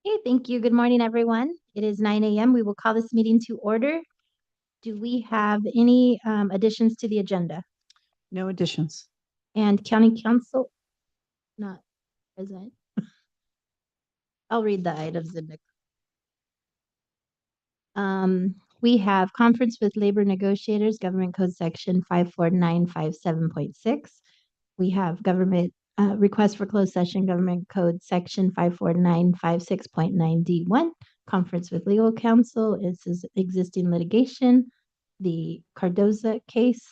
Okay, thank you. Good morning, everyone. It is 9 a.m. We will call this meeting to order. Do we have any additions to the agenda? No additions. And county council, not present. I'll read the items in the. We have conference with labor negotiators, government code section 54957.6. We have government request for closed session, government code section 54956.9D1. Conference with legal counsel. This is existing litigation. The Cardoza case.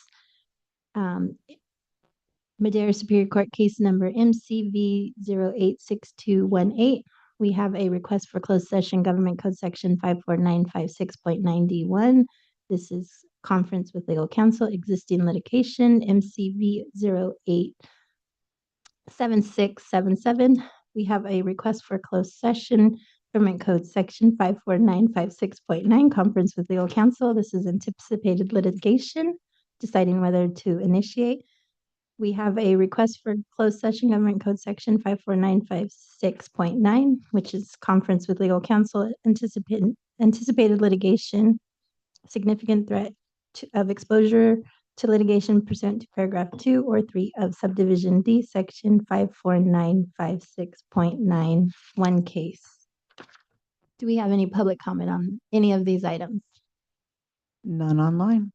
Madera Superior Court case number MCV 086218. We have a request for closed session, government code section 54956.9D1. This is conference with legal counsel, existing litigation, MCV 087677. We have a request for closed session, government code section 54956.9, conference with legal counsel. This is anticipated litigation, deciding whether to initiate. We have a request for closed session, government code section 54956.9, which is conference with legal counsel, anticipated litigation, significant threat of exposure to litigation pursuant to paragraph 2 or 3 of subdivision D, section 54956.9, one case. Do we have any public comment on any of these items? None online.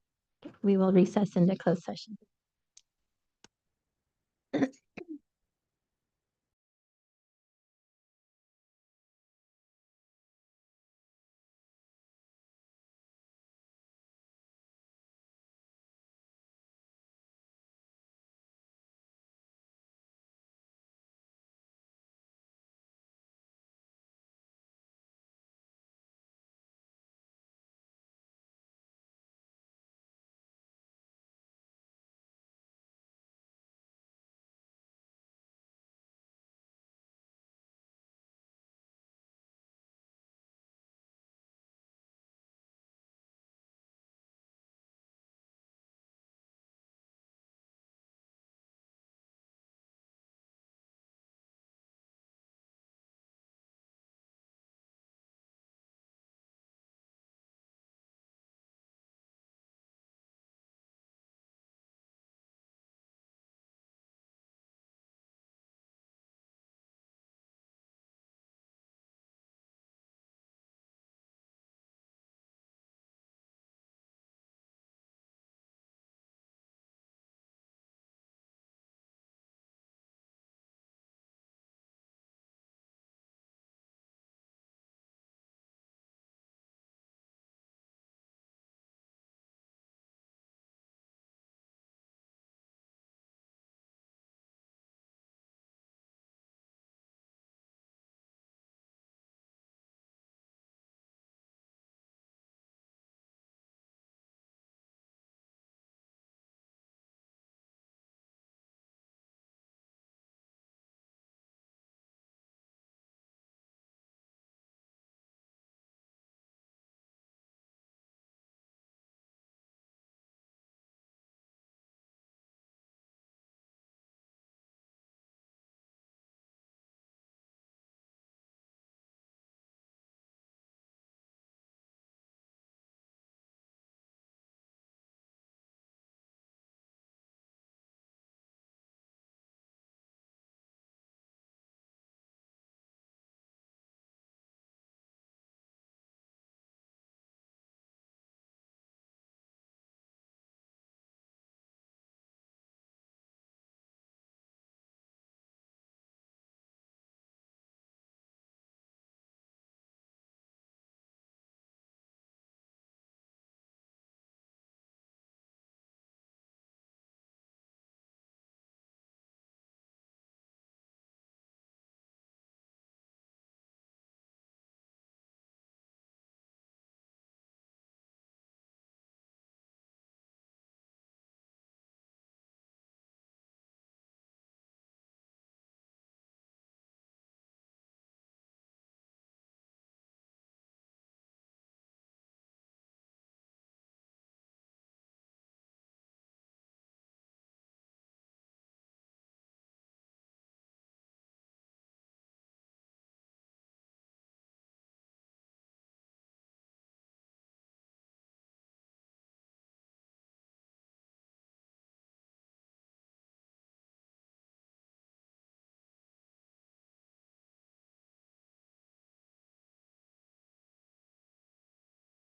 We will recess into closed session.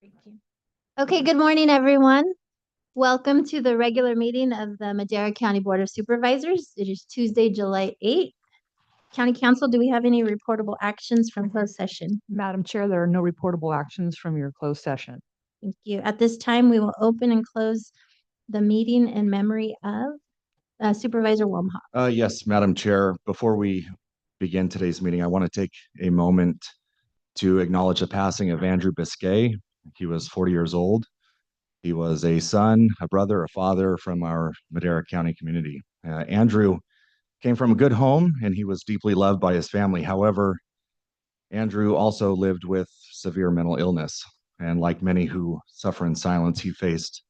Thank you. Okay, good morning, everyone. Welcome to the regular meeting of the Madera County Board of Supervisors. It is Tuesday, July 8th. County Council, do we have any reportable actions from closed session? Madam Chair, there are no reportable actions from your closed session. Thank you. At this time, we will open and close the meeting in memory of Supervisor Womhoff. Yes, Madam Chair, before we begin today's meeting, I want to take a moment to acknowledge the passing of Andrew Biscay. He was 40 years old. He was a son, a brother, a father from our Madera County community. Andrew came from a good home and he was deeply loved by his family. However, Andrew also lived with severe mental illness. And like many who suffer in silence, he faced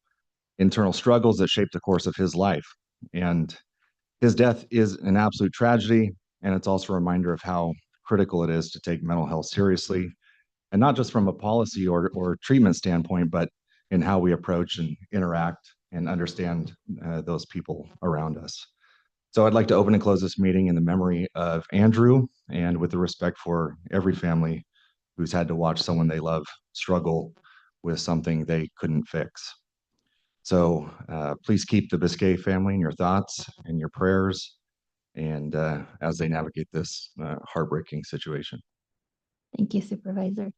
internal struggles that shaped the course of his life. And his death is an absolute tragedy, and it's also a reminder of how critical it is to take mental health seriously, and not just from a policy or treatment standpoint, but in how we approach and interact and understand those people around us. So I'd like to open and close this meeting in the memory of Andrew and with the respect for every family who's had to watch someone they love struggle with something they couldn't fix. So please keep the Biscay family in your thoughts and your prayers, and as they navigate this heartbreaking situation. Thank you, Supervisor.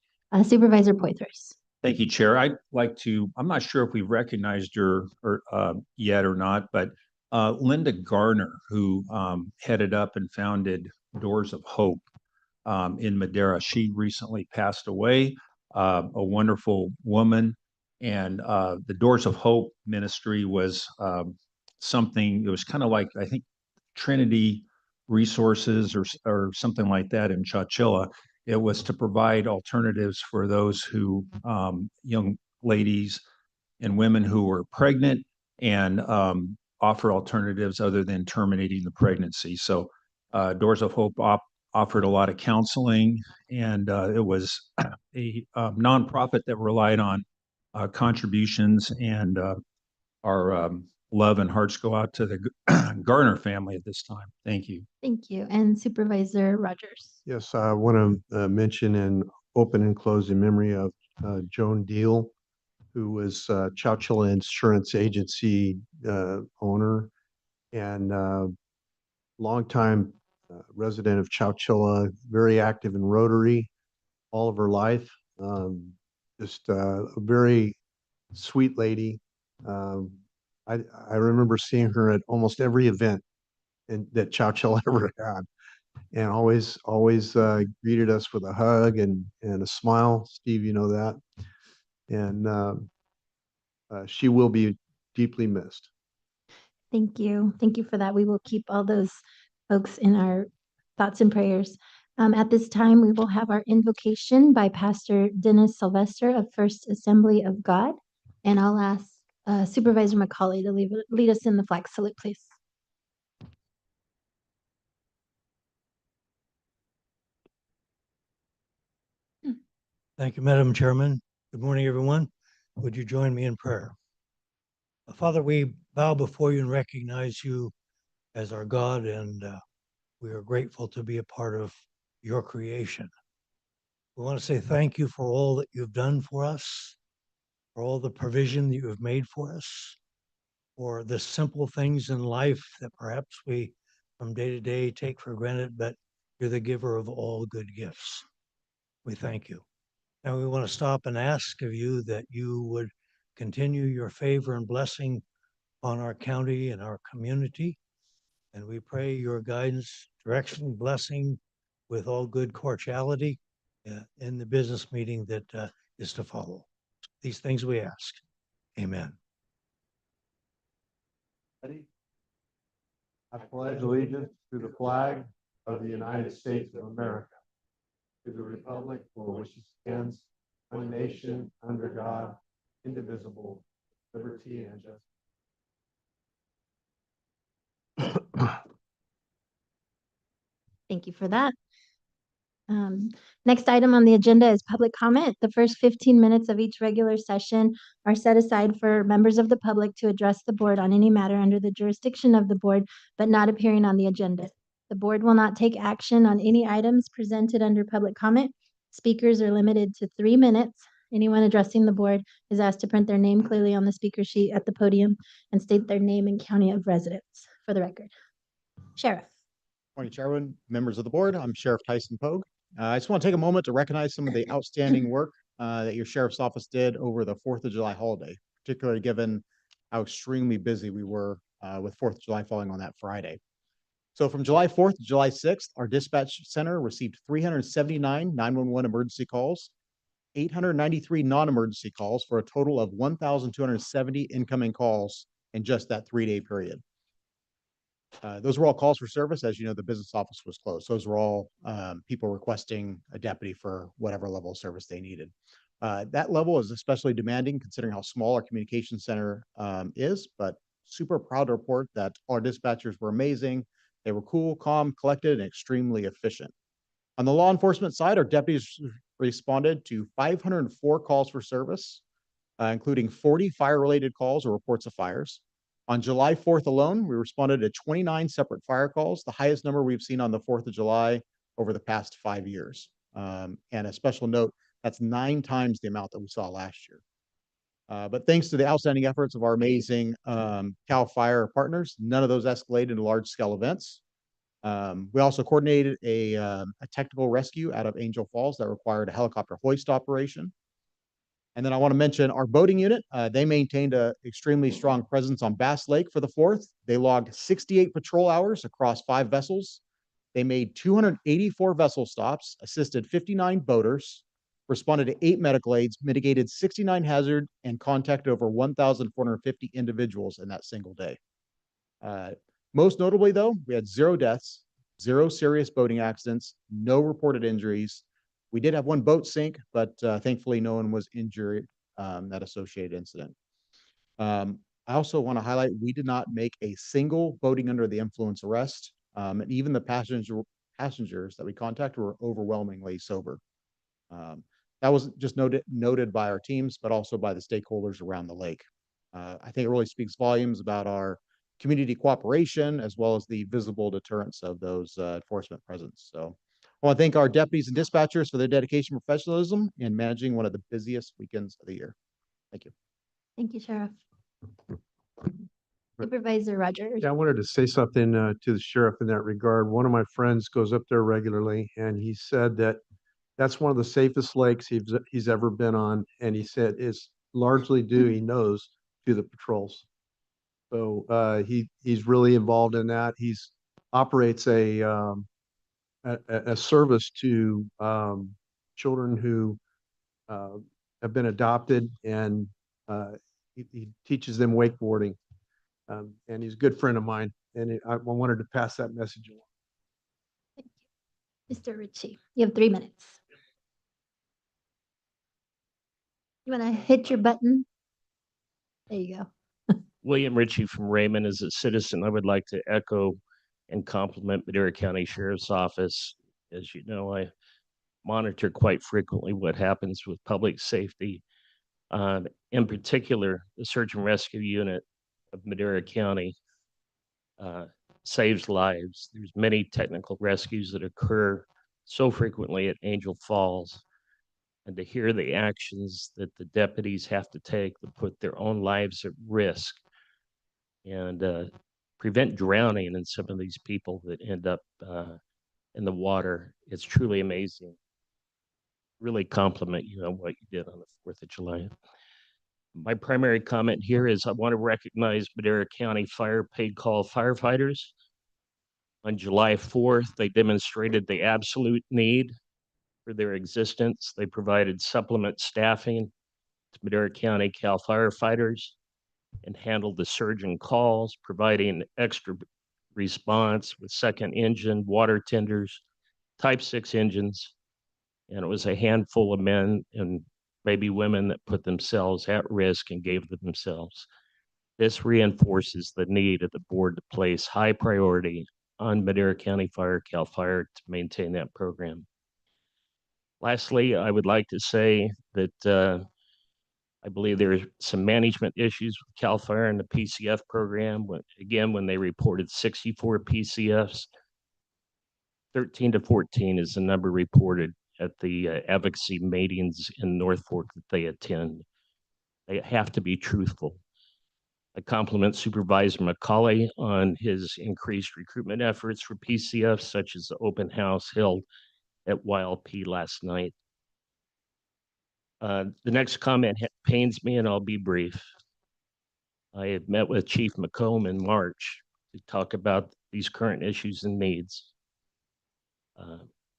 Supervisor Poitras. Thank you, Chair. I'd like to, I'm not sure if we've recognized her yet or not, but Linda Garner, who headed up and founded Doors of Hope in Madera. She recently passed away, a wonderful woman. And the Doors of Hope ministry was something, it was kind of like, I think, Trinity Resources or something like that in Chowchilla. It was to provide alternatives for those who, young ladies and women who were pregnant and offer alternatives other than terminating the pregnancy. So Doors of Hope offered a lot of counseling, and it was a nonprofit that relied on contributions, and our love and hearts go out to the Garner family at this time. Thank you. Thank you. And Supervisor Rogers. Yes, I want to mention and open and close in memory of Joan Deal, who was Chowchilla Insurance Agency owner and longtime resident of Chowchilla, very active in Rotary all of her life. Just a very sweet lady. I remember seeing her at almost every event that Chowchilla ever had, and always greeted us with a hug and a smile. Steve, you know that. And she will be deeply missed. Thank you. Thank you for that. We will keep all those folks in our thoughts and prayers. At this time, we will have our invocation by Pastor Dennis Sylvester of First Assembly of God. And I'll ask Supervisor McCauley to lead us in the flag salute, please. Thank you, Madam Chairman. Good morning, everyone. Would you join me in prayer? Father, we bow before you and recognize you as our God, and we are grateful to be a part of your creation. We want to say thank you for all that you've done for us, for all the provision that you have made for us, for the simple things in life that perhaps we from day to day take for granted, but you're the giver of all good gifts. We thank you. And we want to stop and ask of you that you would continue your favor and blessing on our county and our community. And we pray your guidance, direction, blessing with all good cordiality in the business meeting that is to follow. These things we ask. Amen. Ready? I pledge allegiance to the flag of the United States of America, to the republic for which it stands, one nation, under God, indivisible, liberty and justice. Thank you for that. Next item on the agenda is public comment. The first 15 minutes of each regular session are set aside for members of the public to address the board on any matter under the jurisdiction of the board, but not appearing on the agenda. The board will not take action on any items presented under public comment. Speakers are limited to 3 minutes. Anyone addressing the board is asked to print their name clearly on the speaker sheet at the podium and state their name and county of residence for the record. Sheriff. Morning, Chairman, members of the board. I'm Sheriff Tyson Pogue. I just want to take a moment to recognize some of the outstanding work that your sheriff's office did over the 4th of July holiday, particularly given how extremely busy we were with 4th of July falling on that Friday. So from July 4th to July 6th, our dispatch center received 379 911 emergency calls, 893 non-emergency calls for a total of 1,270 incoming calls in just that 3-day period. Those were all calls for service. As you know, the business office was closed. Those were all people requesting a deputy for whatever level of service they needed. That level is especially demanding considering how small our communication center is, but super proud to report that our dispatchers were amazing. They were cool, calm, collected, and extremely efficient. On the law enforcement side, our deputies responded to 504 calls for service, including 40 fire-related calls or reports of fires. On July 4th alone, we responded to 29 separate fire calls, the highest number we've seen on the 4th of July over the past 5 years. And a special note, that's 9 times the amount that we saw last year. But thanks to the outstanding efforts of our amazing CAL FIRE partners, none of those escalated into large-scale events. We also coordinated a technical rescue out of Angel Falls that required a helicopter hoist operation. And then I want to mention our boating unit. They maintained an extremely strong presence on Bass Lake for the 4th. They logged 68 patrol hours across 5 vessels. They made 284 vessel stops, assisted 59 boaters, responded to 8 medical aids, mitigated 69 hazards, and contacted over 1,450 individuals in that single day. Most notably, though, we had 0 deaths, 0 serious boating accidents, no reported injuries. We did have 1 boat sink, but thankfully no one was injured that associated incident. I also want to highlight we did not make a single boating under the influence arrest, and even the passengers that we contacted were overwhelmingly sober. That was just noted by our teams, but also by the stakeholders around the lake. I think it really speaks volumes about our community cooperation as well as the visible deterrence of those enforcement presence. So I want to thank our deputies and dispatchers for their dedication and professionalism in managing one of the busiest weekends of the year. Thank you. Thank you, Sheriff. Supervisor Rogers. Yeah, I wanted to say something to the sheriff in that regard. One of my friends goes up there regularly, and he said that that's one of the safest lakes he's ever been on, and he said it's largely due, he knows, to the patrols. So he's really involved in that. He's operates a service to children who have been adopted, and he teaches them wakeboarding. And he's a good friend of mine, and I wanted to pass that message along. Thank you. Mr. Ritchie, you have 3 minutes. You want to hit your button? There you go. William Ritchie from Raymond. As a citizen, I would like to echo and compliment Madera County Sheriff's Office. As you know, I monitor quite frequently what happens with public safety. In particular, the Search and Rescue Unit of Madera County saves lives. There's many technical rescues that occur so frequently at Angel Falls. And to hear the actions that the deputies have to take to put their own lives at risk and prevent drowning in some of these people that end up in the water, it's truly amazing. Really compliment you on what you did on the 4th of July. My primary comment here is I want to recognize Madera County Fire Paid Call firefighters. On July 4th, they demonstrated the absolute need for their existence. They provided supplement staffing to Madera County Cal firefighters and handled the surgeon calls, providing extra response with second engine, water tenders, type 6 engines. And it was a handful of men and maybe women that put themselves at risk and gave them themselves. This reinforces the need of the board to place high priority on Madera County Fire, Cal Fire to maintain that program. Lastly, I would like to say that I believe there are some management issues with Cal Fire and the PCF program. When they reported 64 PCFs, 13 to 14 is the number reported. at the advocacy meetings in North Fork that they attend. They have to be truthful. I compliment Supervisor McCauley on his increased recruitment efforts for PCF, such as the open house held at YLP last night. The next comment pains me, and I'll be brief. I had met with Chief McComb in March to talk about these current issues and needs.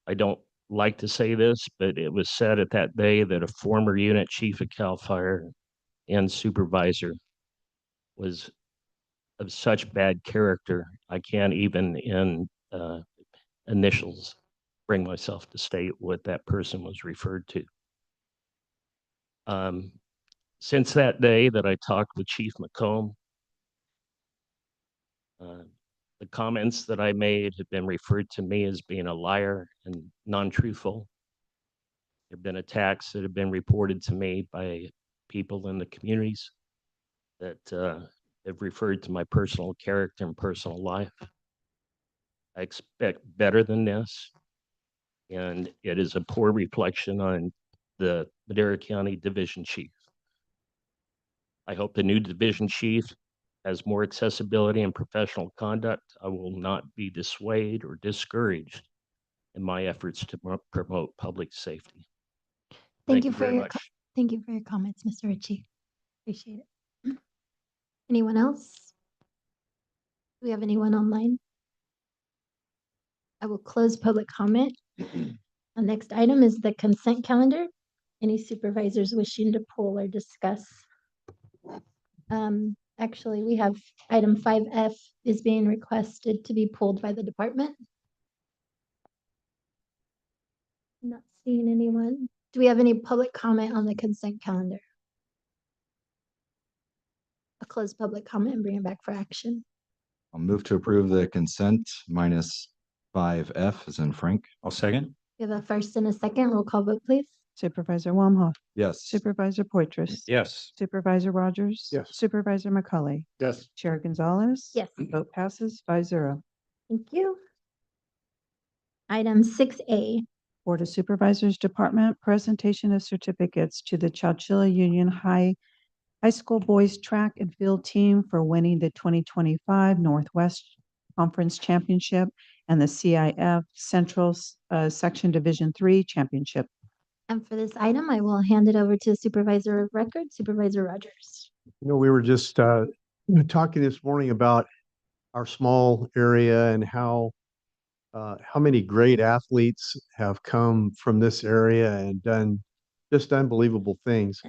I don't like to say this, but it was said at that day that a former unit chief of CAL FIRE and supervisor was of such bad character, I can't even in initials bring myself to state what that person was referred to. Since that day that I talked with Chief McComb, the comments that I made have been referred to me as being a liar and non-truthful. There have been attacks that have been reported to me by people in the communities that have referred to my personal character and personal life. I expect better than this, and it is a poor reflection on the Madera County Division Chief. I hope the new Division Chief has more accessibility and professional conduct. I will not be dissuaded or discouraged in my efforts to promote public safety. Thank you for very your, much. thank you for your comments, Mr. Ritchie. Appreciate it. Anyone else? Do we have anyone online? I will close public comment. The next item is the consent calendar. Any supervisors wishing to pull or discuss? Actually, we have item 5F is being requested to be pulled by the department. Not seeing anyone. Do we have any public comment on the consent calendar? I'll close public comment and bring it back for action. I'll move to approve the consent minus 5F as in Frank. I'll second. We have a first and a second. Roll call vote, please. Supervisor Wamhaugh, Yes. Supervisor Poitras. Yes. Supervisor Rogers. Yes. Supervisor McCauley. Yes. Chair Gonzalez. Yes. Vote passes 5-0. Thank you. Item 6A. Board of Supervisors Department, presentation of certificates to the Chowchilla Union High School Boys Track and Field Team for winning the 2025 Northwest Conference Championship and the CIF Central Section Division III Championship. And for this item, I will hand it over to Supervisor of Record, Supervisor Rogers. We were just talking this morning about our small area and how many great athletes have come from this area and done just unbelievable things.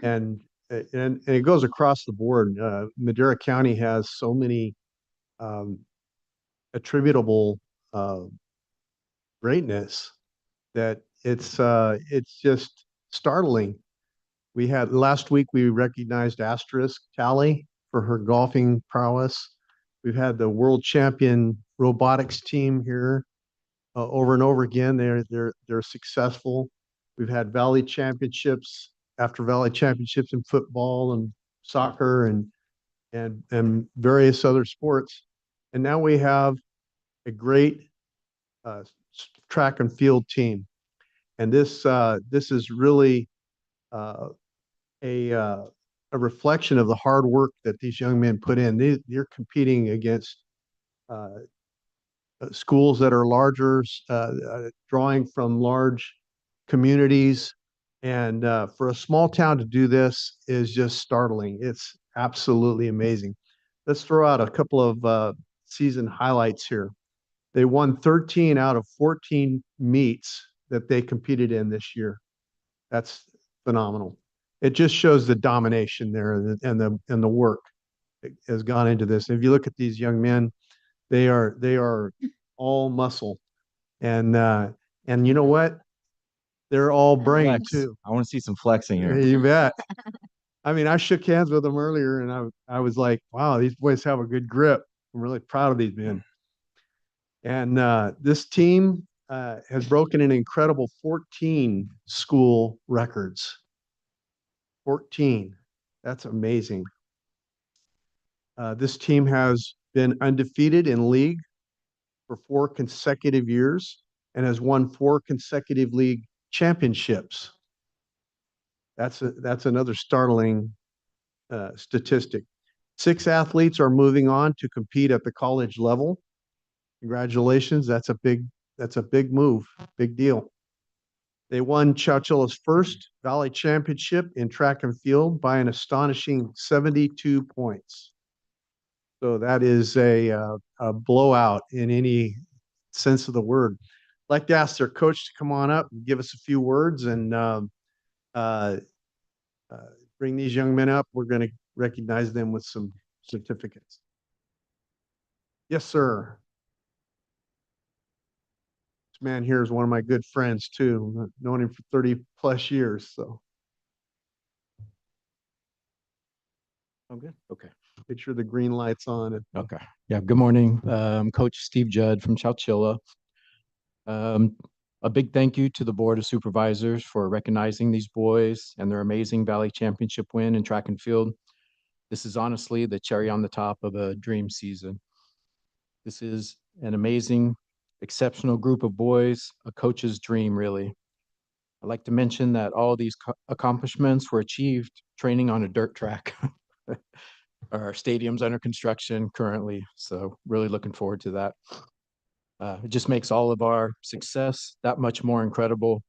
And it goes across the board. Madera County has so many attributable greatness that it's just startling. We had last week, we recognized Asterisk Tally for her golfing prowess. We've had the world champion robotics team here over and over again. They're successful. We've had valley championships after valley championships in football and soccer and various other sports. And now we have a great track and field team. And this is really a reflection of the hard work that these young men put in. They're competing against schools that are larger, drawing from large communities. And for a small town to do this is just startling. It's absolutely amazing. Let's throw out a couple of season highlights here. They won 13 out of 14 meets that they competed in this year. That's phenomenal. It just shows the domination there and the work that has gone into this. If you look at these young men, they are all muscle, and you know what? They're all brain Flex. too. I want to see some flexing here. You bet. I mean, I shook hands with them earlier, and I was like, wow, these boys have a good grip. I'm really proud of these men. And this team has broken an incredible 14 school records. 14. That's amazing. This team has been undefeated in league for 4 consecutive years and has won 4 consecutive league championships. That's another startling statistic. 6 athletes are moving on to compete at the college level. Congratulations. That's a big move, big deal. They won Chowchilla's first Valley Championship in track and field by an astonishing 72 points. So that is a blowout in any sense of the word. I'd like to ask their coach to come on up and give us a few words and uh, bring these young men up. We're going to recognize them with some certificates. Yes, sir. This man here is one of my good friends too. I've known him for 30 plus years. So. Oh, good. Okay. Make sure the green light's on. Okay. Yeah. Good morning. Coach Steve Judd from Chowchilla. A big thank you to the Board of Supervisors for recognizing these boys and their amazing Valley Championship win in track and field. This is honestly the cherry on the top of a dream season. This is an amazing, exceptional group of boys, a coach's dream, really. I'd like to mention that all these accomplishments were achieved training on a dirt track. Our stadium's under construction currently, so really looking forward to that. It just makes all of our success that much more incredible.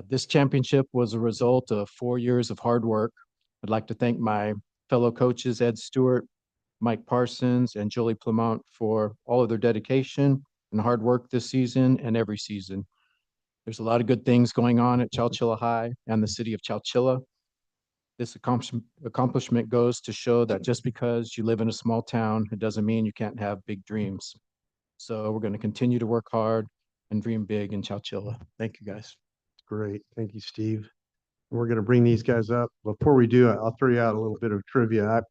This championship was a result of 4 years of hard work. I'd like to thank my fellow coaches, Ed Stewart, Mike Parsons, and Julie Plamont for all of their dedication and hard work this season and every season. There's a lot of good things going on at Chowchilla High and the city of Chowchilla. This accomplishment goes to show that just because you live in a small town, it doesn't mean you can't have big dreams. So we're going to continue to work hard and dream big in Chowchilla. Thank you, guys. Great. Thank you, Steve. We're going to bring these guys up. Before we do, I'll throw you out a little bit of trivia.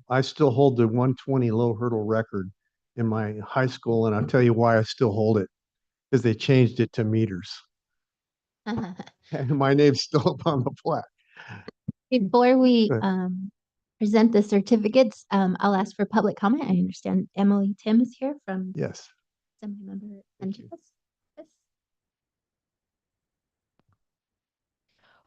I still hold the 120 low hurdle record in my high school, and I'll tell you why I still hold it, because they changed it to meters. And my name's still up on the plaque. Before we Good. present the certificates, I'll ask for public comment. I understand Emily Tim is here from Yes. Assemblymember Thank you. Antipas. Yes.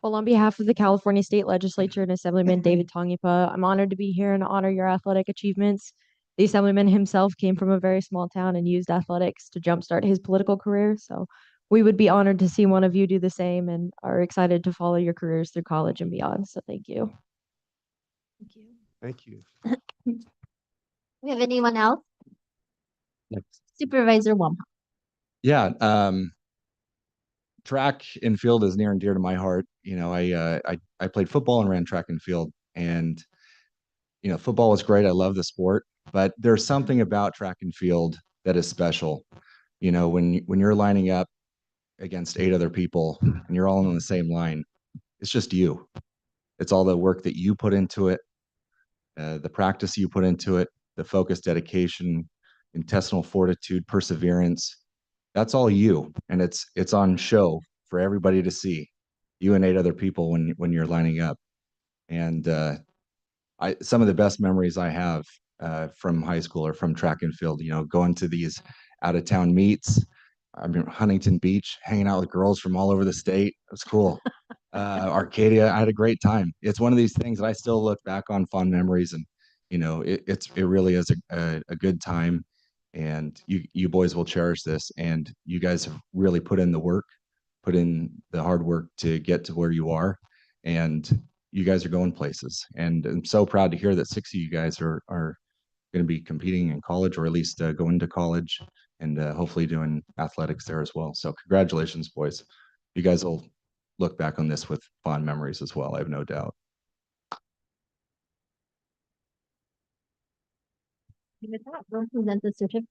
Well, on behalf of the California State Legislature and Assemblyman David Tongipa, I'm honored to be here and honor your athletic achievements. The Assemblyman himself came from a very small town and used athletics to jumpstart his political career. So we would be honored to see one of you do the same and are excited to follow your careers through college and beyond. So thank you. Thank you. Thank you. We have anyone else? Next. Supervisor Wamha. Yeah, track and field is near and dear to my heart. You know, I played football and ran track and field, and you know, football was great. I love the sport, but there's something about track and field that is special. You know, when you're lining up against 8 other people and you're all on the same line, it's just you. It's all the work that you put into it, the practice you put into it, the focus, dedication, intestinal fortitude, perseverance. That's all you, and it's on show for everybody to see. You and 8 other people when you're lining up, and some of the best memories I have from high school or from track and field. You know, going to these out of town meets. I mean, Huntington Beach, hanging out with girls from all over the state. It was cool. Arcadia, I had a great time. It's one of these things that I still look back on fond memories, and you know, it really is a good time, and you boys will cherish this, and you guys have really put in the work, put in the hard work to get to where you are, and you guys are going places. And I'm so proud to hear that 6 of you guys are going to be competing in college, or at least going to college, and hopefully doing athletics there as well. So congratulations, boys. You guys will look back on this with fond memories as well, I have no doubt. With that, we'll present the certificate.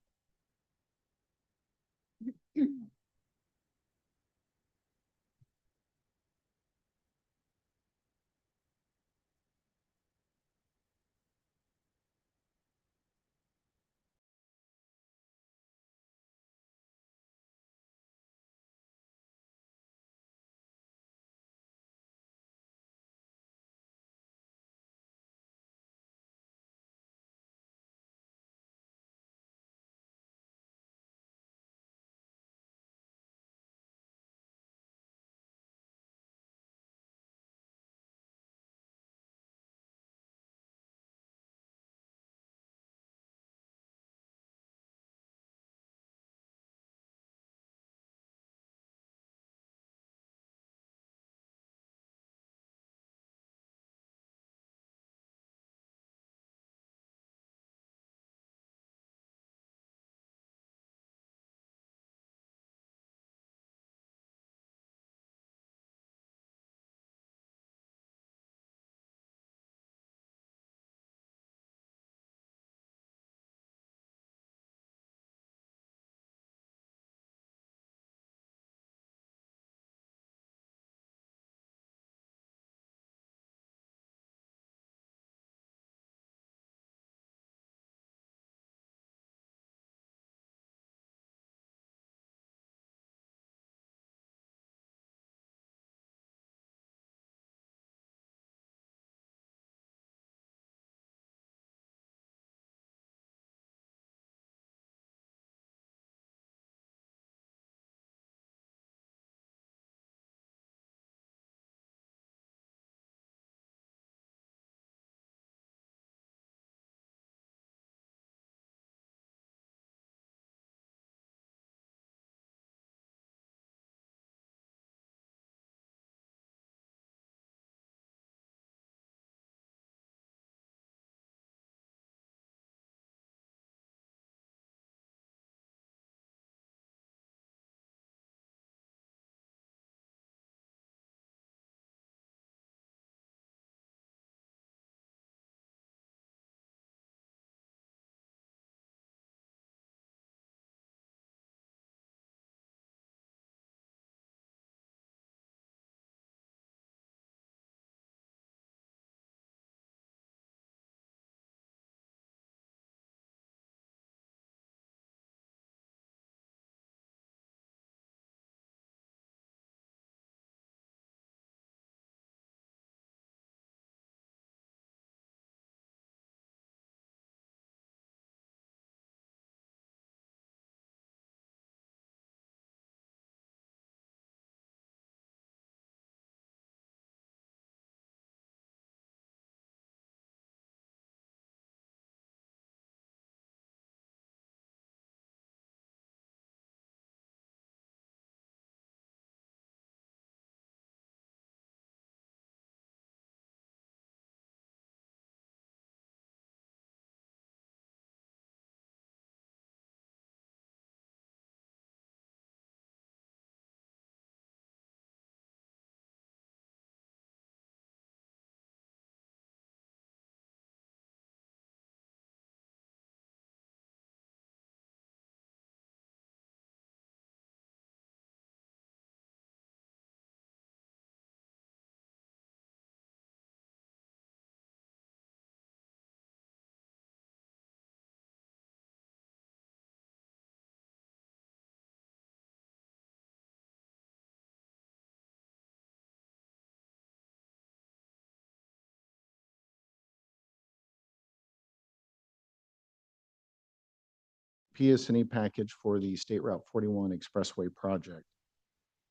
PS&E package for the State Route 41 Expressway project.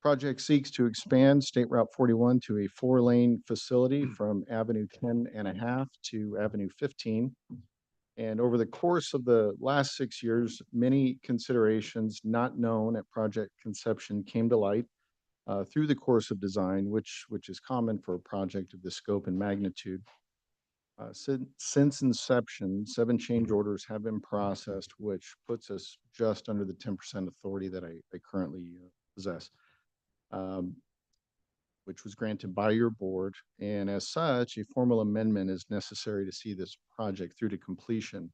Project seeks to expand State Route 41 to a 4-lane facility from Avenue 10.5 to Avenue 15. And over the course of the last 6 years, many considerations not known at project conception came to light through the course of design, which is common for a project of this scope and magnitude. Since inception, 7 change orders have been processed, which puts us just under the 10% authority that I currently possess, which was granted by your board. And as such, a formal amendment is necessary to see this project through to completion.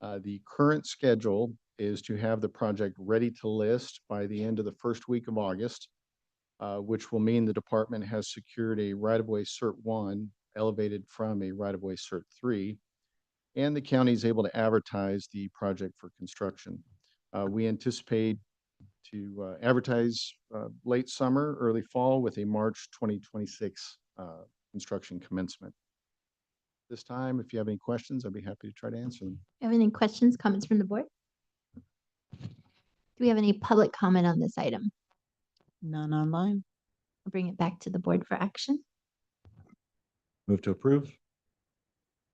The current schedule is to have the project ready to list by the end of the first week of August, which will mean the department has secured a right-of-way Cert 1 elevated from a right-of-way Cert 3, and the county is able to advertise the project for construction. We anticipate to advertise late summer, early fall with a March 2026 construction commencement. This time, if you have any questions, I'd be happy to try to answer them. Have any questions, comments from the board? Do we have any public comment on this item? None online. I'll bring it back to the board for action. Move to approve.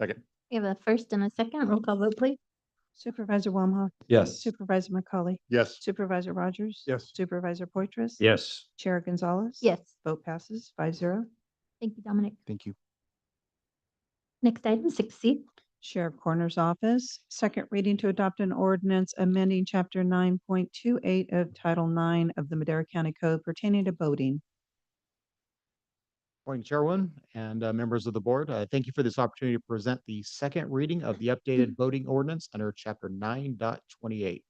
Second. We have a first and a second. Roll call vote, please. Supervisor Wamhaugh. Yes. Supervisor McCauley. Yes. Supervisor Rogers. Yes. Supervisor Poitras. Yes. Chair Gonzalez. Yes. Vote passes 5-0. Thank you, Dominic. Thank you. Next item, 6C. Sheriff Coroner's Office, second reading to adopt an ordinance amending Chapter 9.28 of Title 9 of the Madera County Code pertaining to boating. Morning, Chairwoman and members of the board. Thank you for this opportunity to present the second reading of the updated voting ordinance under Chapter 9.28.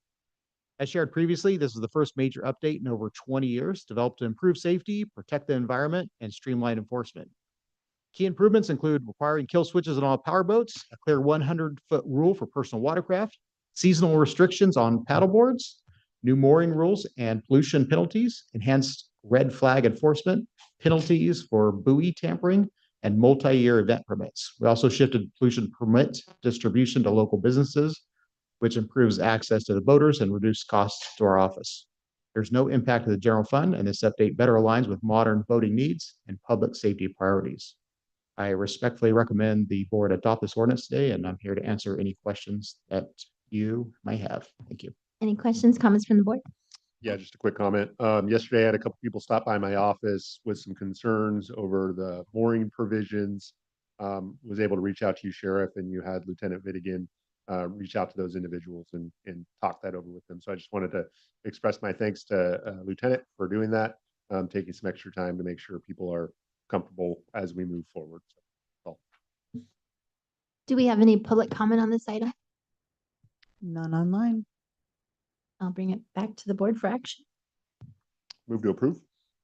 As shared previously, this is the first major update in over 20 years, developed to improve safety, protect the environment, and streamline enforcement. Key improvements include requiring kill switches on all power boats, a clear 100-foot rule for personal watercraft, seasonal restrictions on paddleboards, new mooring rules and pollution penalties, enhanced red flag enforcement, penalties for buoy tampering, and multi-year event permits. We also shifted pollution permit distribution to local businesses, which improves access to the boaters and reduces costs to our office. There's no impact to the general fund, and this update better aligns with modern boating needs and public safety priorities. I respectfully recommend the board adopt this ordinance today, and I'm here to answer any questions that you may have. Thank you. Any questions, comments from the board? Yeah, just a quick comment. Yesterday, I had a couple people stop by my office with some concerns over the mooring provisions. Was able to reach out to you, Sheriff, and you had Lieutenant Vidigan reach out to those individuals and talk that over with them. So I just wanted to express my thanks to Lieutenant for doing that, taking some extra time to make sure people are comfortable as we move forward. So, Do we have any public comment on this item? None online. I'll bring it back to the board for action. move to approve.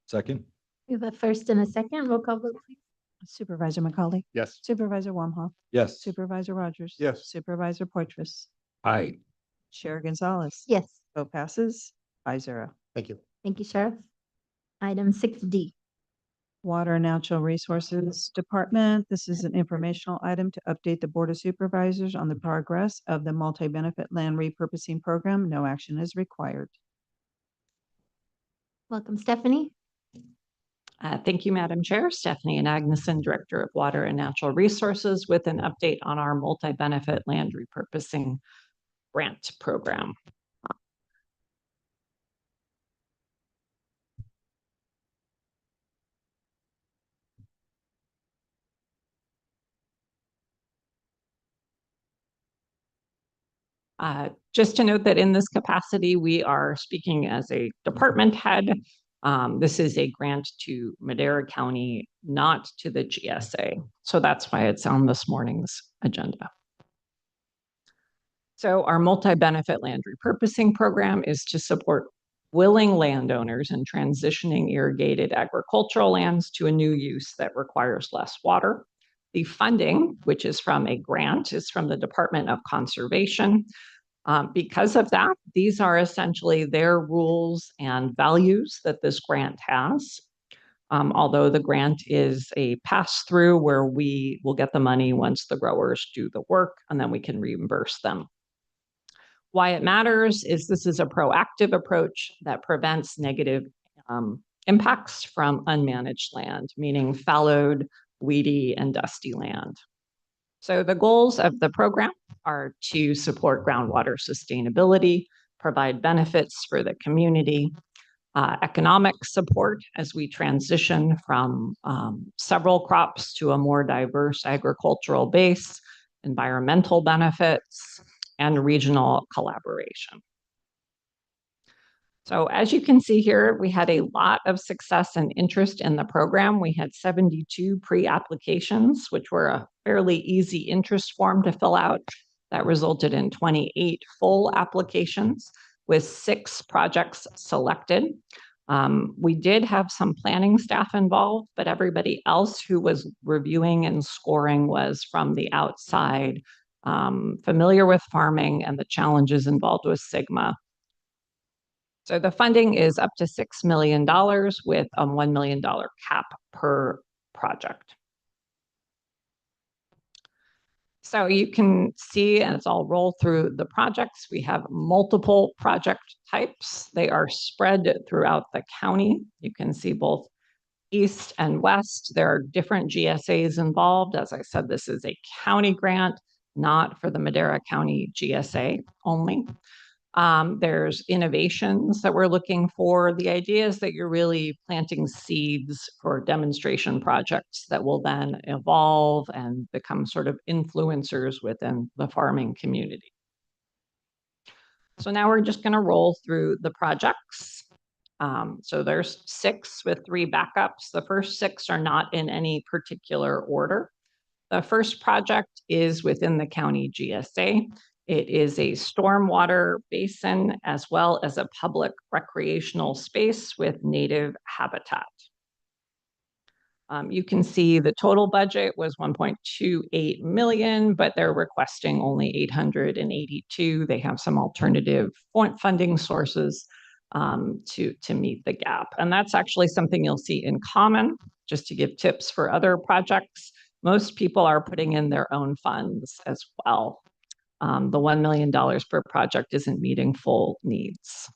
Second. We have a first and a second. Roll call vote, please. Supervisor McCauley. Yes. Supervisor Wamhaugh. Yes. Supervisor Rogers. Yes. Supervisor Poitras. Aye. Chair Gonzalez. Yes. Vote passes 5-0. Thank you. Thank you, Sheriff. Item 6D. Water and Natural Resources Department. This is an informational item to update the Board of Supervisors on the progress of the multi-benefit land repurposing program. No action is required. Welcome, Stephanie. Thank you, Madam Chair. Stephanie Agneson, Director of Water and Natural Resources, with an update on our multi-benefit land repurposing grant program. Just to note that in this capacity, we are speaking as a department head. This is a grant to Madera County, not to the GSA. So that's why it's on this morning's agenda. So our multi-benefit land repurposing program is to support willing landowners in transitioning irrigated agricultural lands to a new use that requires less water. The funding, which is from a grant, is from the Department of Conservation. Because of that, these are essentially their rules and values that this grant has. Although the grant is a pass-through where we will get the money once the growers do the work, and then we can reimburse them. Why it matters is this is a proactive approach that prevents negative impacts from unmanaged land, meaning fallowed, weedy, and dusty land. So the goals of the program are to support groundwater sustainability, provide benefits for the community, economic support as we transition from several crops to a more diverse agricultural base, environmental benefits, and regional collaboration. So as you can see here, we had a lot of success and interest in the program. We had 72 pre-applications, which were a fairly easy interest form to fill out. That resulted in 28 full applications with 6 projects selected. We did have some planning staff involved, but everybody else who was reviewing and scoring was from the outside, familiar with farming and the challenges involved with SGMA. So the funding is up to $6 million with a $1 million cap per project. So you can see, and it's all rolled through the projects, we have multiple project types. They are spread throughout the county. You can see both east and west. There are different GSAs involved. As I said, this is a county grant, not for the Madera County GSA only. There's innovations that we're looking for. The idea is that you're really planting seeds for demonstration projects that will then evolve and become sort of influencers within the farming community. So now we're just going to roll through the projects. So there's 6 with 3 backups. The first 6 are not in any particular order. The first project is within the county GSA. It is a stormwater basin as well as a public recreational space with native habitat. You can see the total budget was 1.28 million, but they're requesting only 882. They have some alternative funding sources to meet the gap. And that's actually something you'll see in common, just to give tips for other projects. Most people are putting in their own funds as well. The $1 million per project isn't meeting full needs.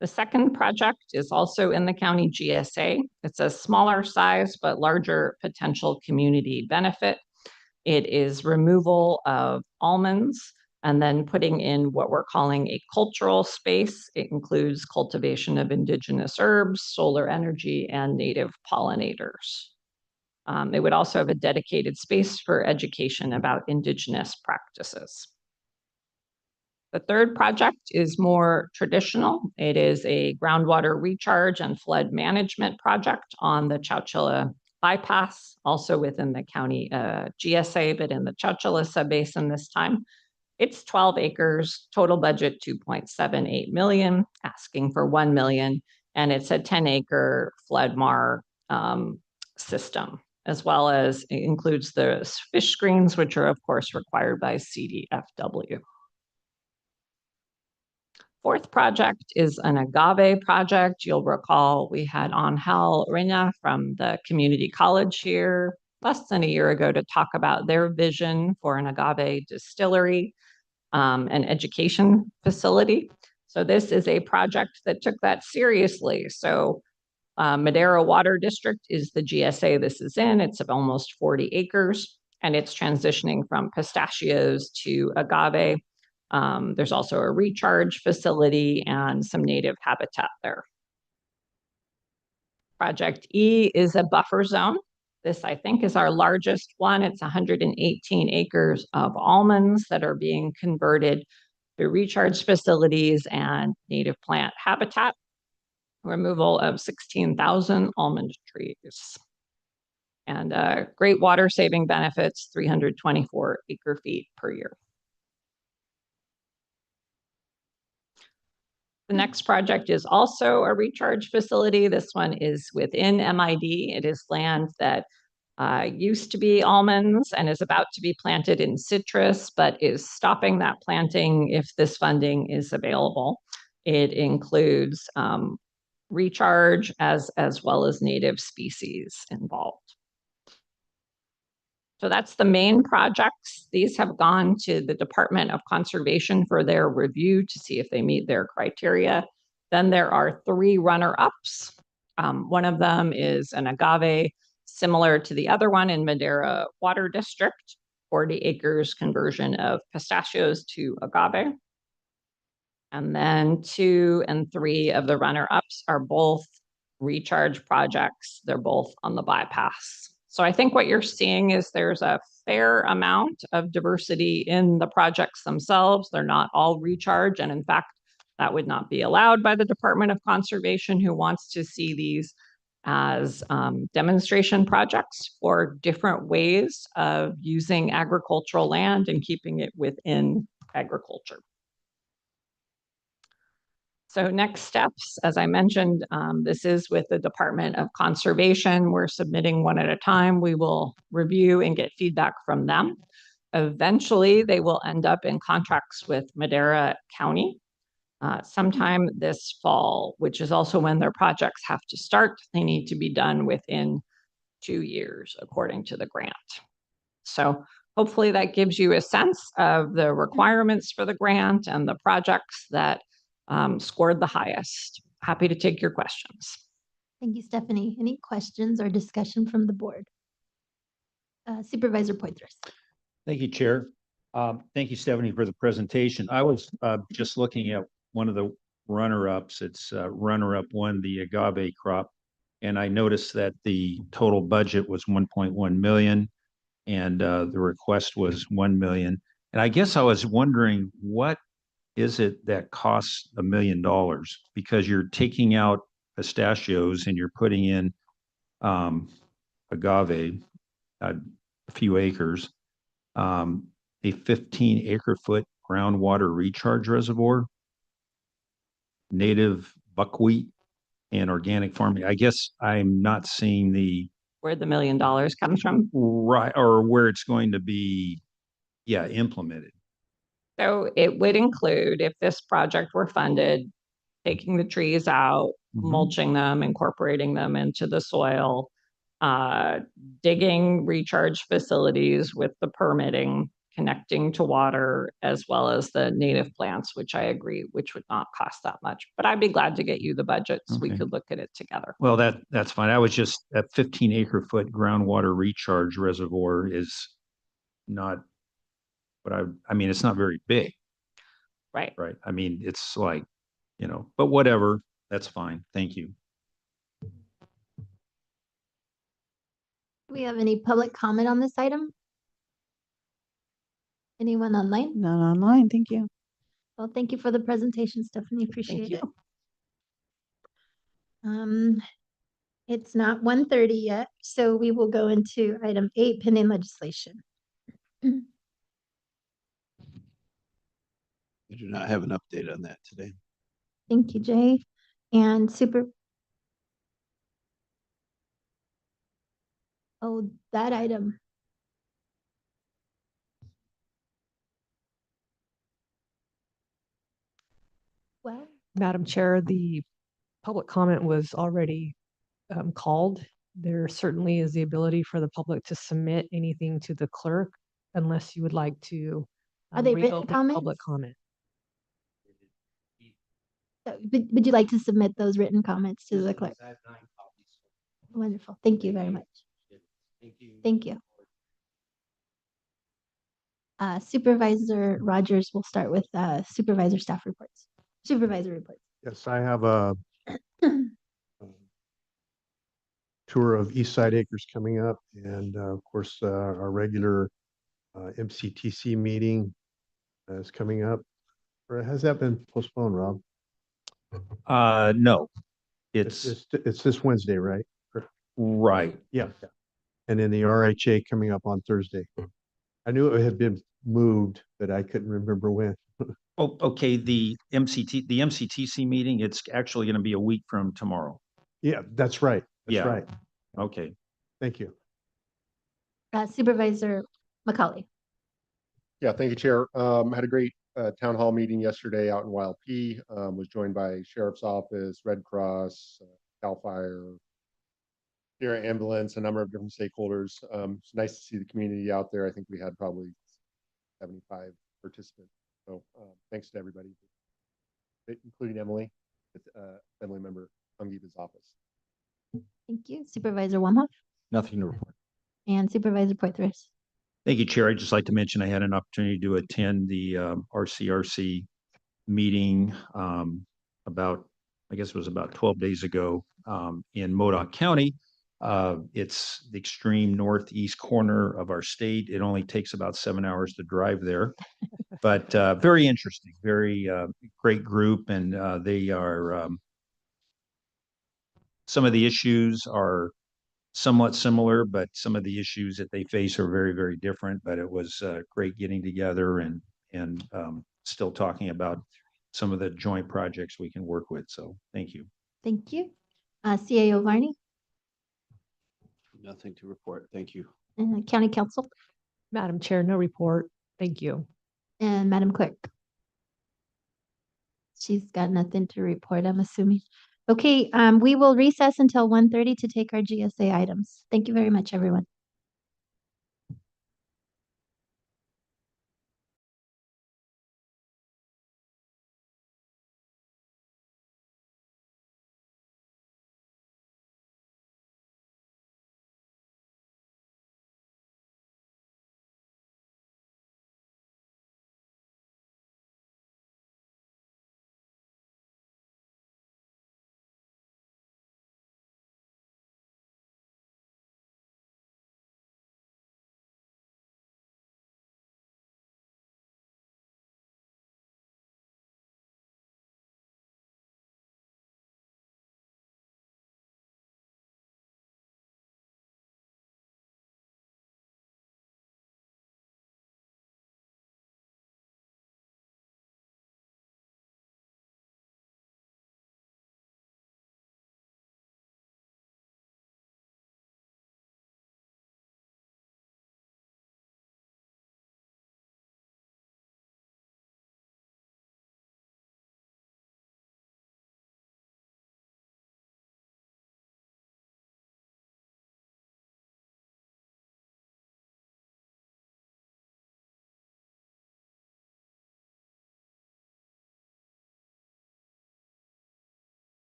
The second project is also in the county GSA. It's a smaller size, but larger potential community benefit. It is removal of almonds and then putting in what we're calling a cultural space. It includes cultivation of indigenous herbs, solar energy, and native pollinators. They would also have a dedicated space for education about indigenous practices. The third project is more traditional. It is a groundwater recharge and flood management project on the Chowchilla bypass, also within the county GSA, but in the Chowchilla subbasin this time. It's 12 acres, total budget 2.78 million, asking for 1 million, and it's a 10-acre flood mar system, as well as it includes the fish screens, which are of course required by CDFW. Fourth project is an agave project. You'll recall we had Angel Reina from the community college here less than a year ago to talk about their vision for an agave distillery and education facility. So this is a project that took that seriously. So Madera Water District is the GSA this is in. It's of almost 40 acres, and it's transitioning from pistachios to agave. There's also a recharge facility and some native habitat there. Project E is a buffer zone. This, I think, is our largest one. It's 118 acres of almonds that are being converted to recharge facilities and native plant habitat. Removal of 16,000 almond trees. And great water saving benefits, 324 acre feet per year. The next project is also a recharge facility. This one is within MID. It is land that used to be almonds and is about to be planted in citrus, but is stopping that planting if this funding is available. It includes recharge as well as native species involved. So that's the main projects. These have gone to the Department of Conservation for their review to see if they meet their criteria. Then there are 3 runner-ups. One of them is an agave similar to the other one in Madera Water District, 40 acres conversion of pistachios to agave. And then 2 and 3 of the runner-ups are both recharge projects. They're both on the bypass. So I think what you're seeing is there's a fair amount of diversity in the projects themselves. They're not all recharge. And in fact, that would not be allowed by the Department of Conservation, who wants to see these as demonstration projects for different ways of using agricultural land and keeping it within agriculture. So next steps, as I mentioned, this is with the Department of Conservation. We're submitting one at a time. We will review and get feedback from them. Eventually, they will end up in contracts with Madera County sometime this fall, which is also when their projects have to start. They need to be done within 2 years, according to the grant. So hopefully that gives you a sense of the requirements for the grant and the projects that scored the highest. Happy to take your questions. Thank you, Stephanie. Any questions or discussion from the board? Supervisor Poitras. Thank you, Chair. Thank you, Stephanie, for the presentation. I was just looking at one of the runner-ups. It's runner-up 1, the agave crop. And I noticed that the total budget was 1.1 million and the request was 1 million. And I guess I was wondering, what is it that costs $1 million? Because you're taking out pistachios and you're putting in agave, a few acres, a 15 acre foot groundwater recharge reservoir, native buckwheat, and organic farming. I guess I'm not seeing where the $1 million comes from. Right, or where it's going to be, implemented. So it would include, if this project were funded, taking the trees out, mulching them, incorporating them into the soil, digging recharge facilities with the permitting, connecting to water, as well as the native plants, which I agree, which would not cost that much. But I'd be glad to get you the budgets. We Okay. could look at it together. Well, that's fine. I was just, that 15 acre foot groundwater recharge reservoir is not, but I mean, it's not very big. Right. Right. I mean, it's like, but whatever, that's fine. Thank you. Do we have any public comment on this item? Anyone online? None online, thank you. Well, thank you for the presentation, Stephanie. Appreciate it. It's not 1:30 yet, so we will go into item 8, pending legislation. I do not have an update on that today. Thank you, Jay. And that item. Well, Madam Chair, the public comment was already called. There certainly is the ability for the public to submit anything to the clerk unless you would like to Are they written reopen comments? public comment. Would you like to submit those written comments to the clerk? Wonderful. Thank you very much. Thank you. Supervisor Rogers will start with supervisor staff reports. Supervisor reports. Yes, I have a tour of East Side Acres coming up, and of course, our regular MCTC meeting is coming up. Or has that been postponed, Rob? No, It's this Wednesday, right? right. Yeah. And then the RHA coming up on Thursday. I knew it had been moved, but I couldn't remember when. Oh, okay. The MCTC meeting, it's actually going to be a week from tomorrow. Yeah, that's right. That's Yeah. right. Okay. Thank you. Supervisor McCauley. Yeah, thank you, Chair. Had a great town hall meeting yesterday out in YLP. Was joined by Sheriff's Office, Red Cross, CAL FIRE, Sierra Ambulance, a number of different stakeholders. It's nice to see the community out there. I think we had probably 75 participants. So thanks to everybody, including Emily, family member, Angiba's office. Thank you. Supervisor Wamhoff Nothing to report. and Supervisor Porteris. Thank you, Chair. I'd just like to mention I had an opportunity to attend the RCRC meeting about, I guess it was about 12 days ago in Modoc County. It's the extreme northeast corner of our state. It only takes about 7 hours to drive there, but very interesting, very great group. And they are, some of the issues are somewhat similar, but some of the issues that they face are very, very different. But it was great getting together and still talking about some of the joint projects we can work with. So thank you. Thank you. CAO Varney Nothing to report. Thank you. and County Council Madam Chair, no report. Thank you. and Madam Clerk. She's got nothing to report, I'm assuming. Okay, we will recess until 1:30 to take our GSA items. Thank you very much, everyone.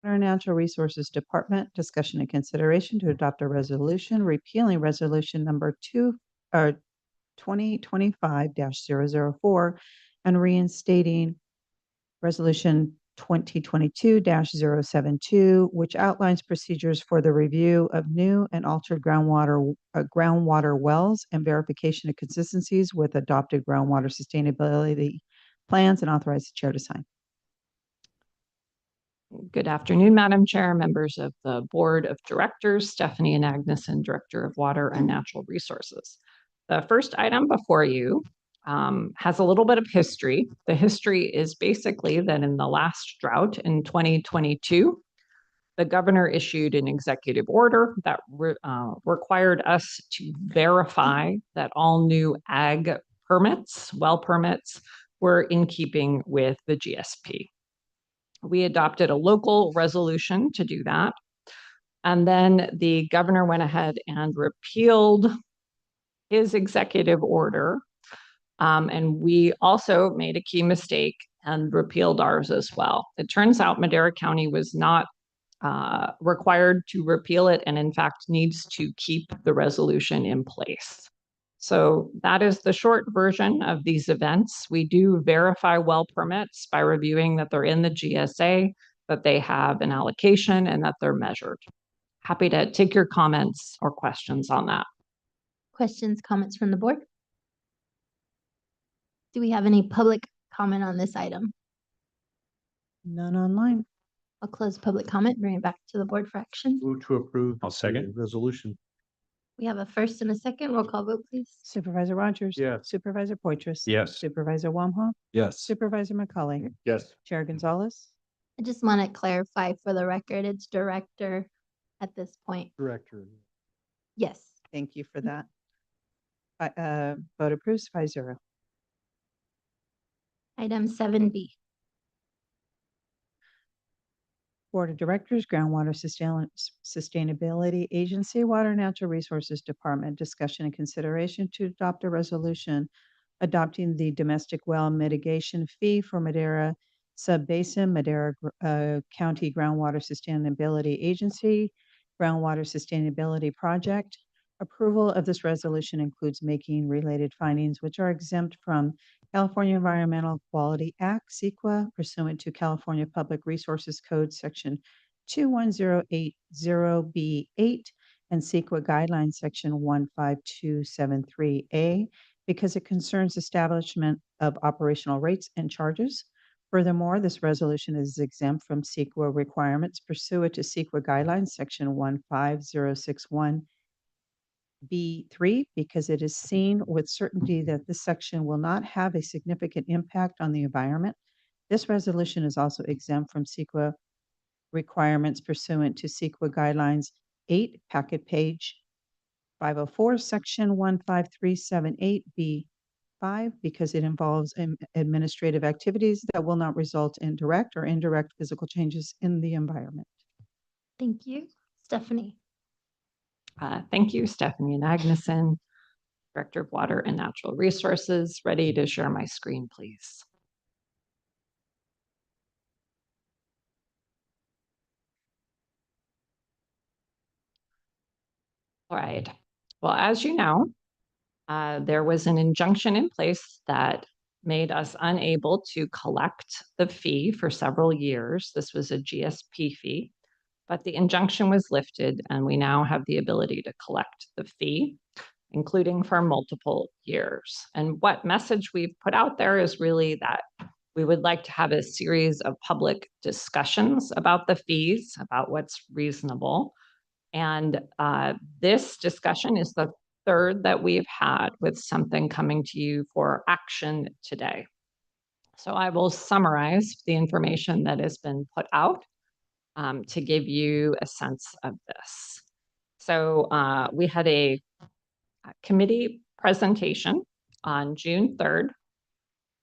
Water and Natural Resources Department, discussion and consideration to adopt a resolution repealing resolution number 2025-004 and reinstating resolution 2022-072, which outlines procedures for the review of new and altered groundwater wells and verification of consistencies with adopted groundwater sustainability plans, and authorize the chair to sign. Good afternoon, Madam Chair, members of the Board of Directors, Stephanie and Agneson, Director of Water and Natural Resources. The first item before you has a little bit of history. The history is basically that in the last drought in 2022, the governor issued an executive order that required us to verify that all new ag permits, well permits, were in keeping with the GSP. We adopted a local resolution to do that. And then the governor went ahead and repealed his executive order. And we also made a key mistake and repealed ours as well. It turns out Madera County was not required to repeal it, and in fact needs to keep the resolution in place. So that is the short version of these events. We do verify well permits by reviewing that they're in the GSA, that they have an allocation, and that they're measured. Happy to take your comments or questions on that. Questions, comments from the board? Do we have any public comment on this item? None online. I'll close public comment, bring it back to the board for action. Move to approve. I'll second. the Resolution. We have a first and a second. Roll call vote, please. Supervisor Rogers. Yes. Supervisor Poitras. Yes. Supervisor Wamhaugh. Yes. Supervisor McCauley. Yes. Chair Gonzalez. I just want to clarify for the record, it's director at this point. Director. Yes. Thank you for that. Vote approves 5-0. Item 7B. Board of Directors, Groundwater Sustainability Agency, Water and Natural Resources Department, discussion and consideration to adopt a resolution adopting the domestic well mitigation fee for Madera Sub-Basin, Madera County Groundwater Sustainability Agency, Groundwater Sustainability Project. Approval of this resolution includes making related findings which are exempt from California Environmental Quality Act, CEQA, pursuant to California Public Resources Code, Section 21080B8, and CEQA Guidelines, Section 15273A, because it concerns establishment of operational rates and charges. Furthermore, this resolution is exempt from CEQA requirements pursuant to CEQA Guidelines, Section 15061. B3, because it is seen with certainty that this section will not have a significant impact on the environment. This resolution is also exempt from CEQA requirements pursuant to CEQA Guidelines 8, packet page 504, section 15378B5, because it involves administrative activities that will not result in direct or indirect physical changes in the environment. Thank you. Stephanie. Thank you, Stephanie and Agneson, Director of Water and Natural Resources. Ready to share my screen, please. All right. Well, as you know, there was an injunction in place that made us unable to collect the fee for several years. This was a GSP fee, but the injunction was lifted and we now have the ability to collect the fee, including for multiple years. And what message we've put out there is really that we would like to have a series of public discussions about the fees, about what's reasonable. And this discussion is the third that we've had with something coming to you for action today. So I will summarize the information that has been put out to give you a sense of this. So we had a committee presentation on June 3rd,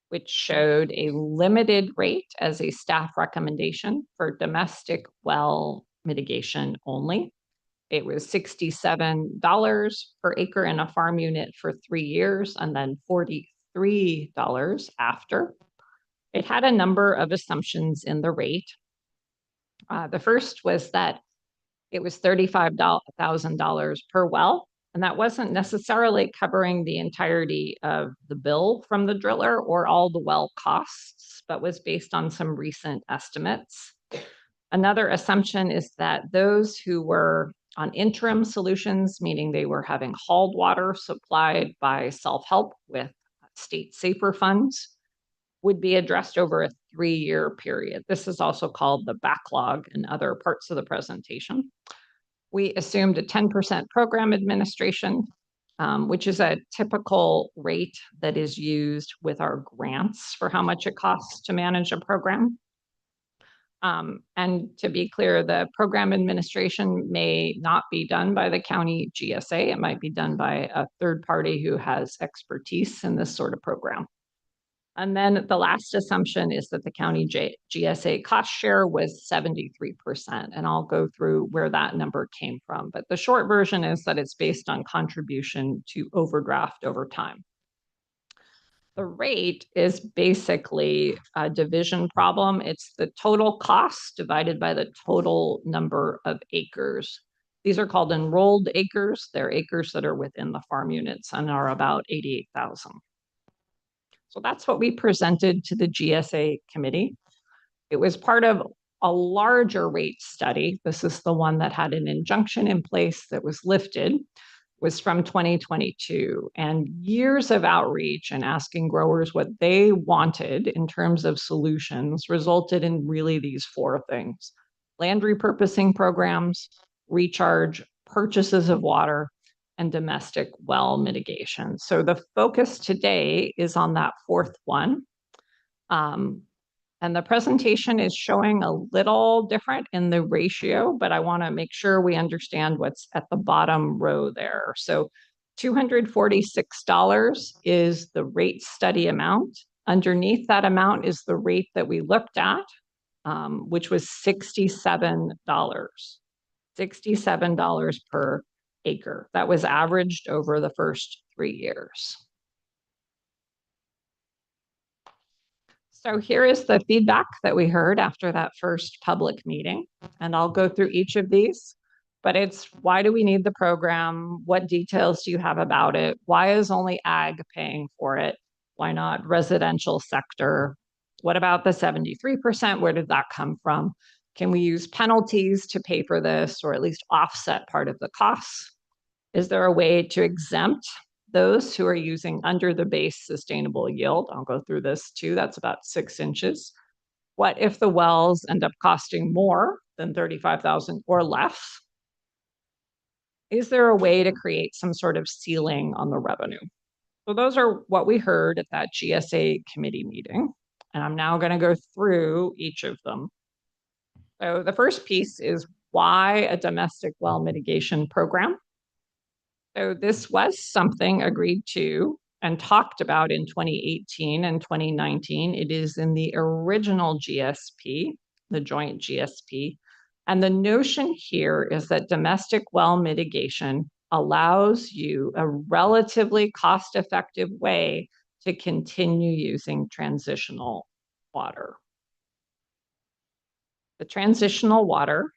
which showed a limited rate as a staff recommendation for domestic well mitigation only. It was $67 per acre in a farm unit for 3 years, and then $43 after. It had a number of assumptions in the rate. The first was that it was $35,000 per well, and that wasn't necessarily covering the entirety of the bill from the driller or all the well costs, but was based on some recent estimates. Another assumption is that those who were on interim solutions, meaning they were having hauled water supplied by self-help with state safer funds, would be addressed over a 3-year period. This is also called the backlog in other parts of the presentation. We assumed a 10% program administration, which is a typical rate that is used with our grants for how much it costs to manage a program. And to be clear, the program administration may not be done by the county GSA. It might be done by a third party who has expertise in this sort of program. And then the last assumption is that the county GSA cost share was 73%. And I'll go through where that number came from. But the short version is that it's based on contribution to overdraft over time. The rate is basically a division problem. It's the total cost divided by the total number of acres. These are called enrolled acres. They're acres that are within the farm units and are about 88,000. So that's what we presented to the GSA committee. It was part of a larger rate study. This is the one that had an injunction in place that was lifted, was from 2022, and years of outreach and asking growers what they wanted in terms of solutions resulted in really these 4 things: land repurposing programs, recharge, purchases of water, and domestic well mitigation. So the focus today is on that 4th one. And the presentation is showing a little different in the ratio, but I want to make sure we understand what's at the bottom row there. So $246 is the rate study amount. Underneath that amount is the rate that we looked at, which was $67. $67 per acre. That was averaged over the first 3 years. So here is the feedback that we heard after that first public meeting, and I'll go through each of these, but it's why do we need the program? What details do you have about it? Why is only ag paying for it? Why not residential sector? What about the 73%? Where did that come from? Can we use penalties to pay for this or at least offset part of the costs? Is there a way to exempt those who are using under the base sustainable yield? I'll go through this too. That's about 6 inches. What if the wells end up costing more than 35,000 or less? Is there a way to create some sort of ceiling on the revenue? So those are what we heard at that GSA committee meeting. And I'm now going to go through each of them. So the first piece is why a domestic well mitigation program? So this was something agreed to and talked about in 2018 and 2019. It is in the original GSP, the joint GSP. And the notion here is that domestic well mitigation allows you a relatively cost-effective way to continue using transitional water. The transitional water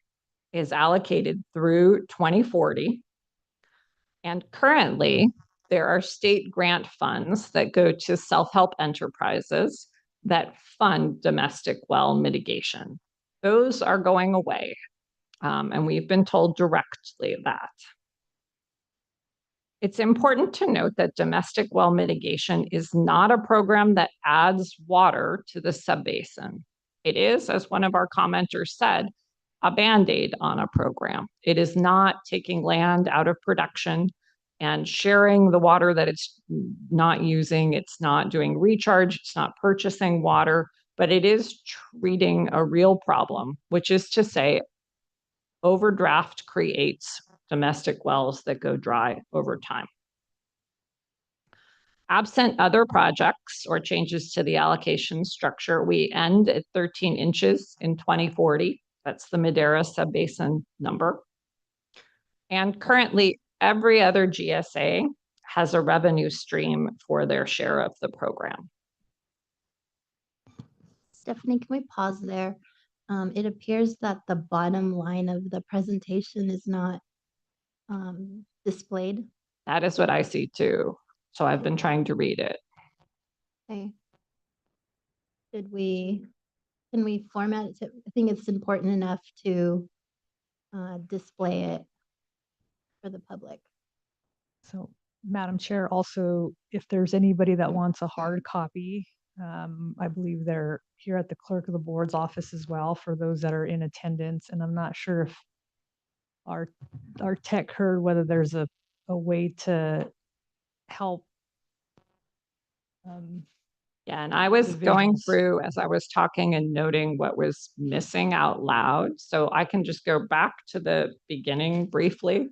is allocated through 2040. And currently, there are state grant funds that go to self-help enterprises that fund domestic well mitigation. Those are going away, and we've been told directly that. It's important to note that domestic well mitigation is not a program that adds water to the subbasin. It is, as one of our commenters said, a Band-Aid on a program. It is not taking land out of production and sharing the water that it's not using. It's not doing recharge. It's not purchasing water, but it is treating a real problem, which is to say, overdraft creates domestic wells that go dry over time. Absent other projects or changes to the allocation structure, we end at 13 inches in 2040. That's the Madera subbasin number. And currently, every other GSA has a revenue stream for their share of the program. Stephanie, can we pause there? It appears that the bottom line of the presentation is not displayed. That is what I see too. So I've been trying to read it. Okay. Can we format it? I think it's important enough to display it for the public. So, Madam Chair, also, if there's anybody that wants a hard copy, I believe they're here at the clerk of the board's office as well for those that are in attendance. And I'm not sure if our tech heard whether there's a way to help. Yeah, and I was the going visuals. through as I was talking and noting what was missing out loud. So I can just go back to the beginning briefly.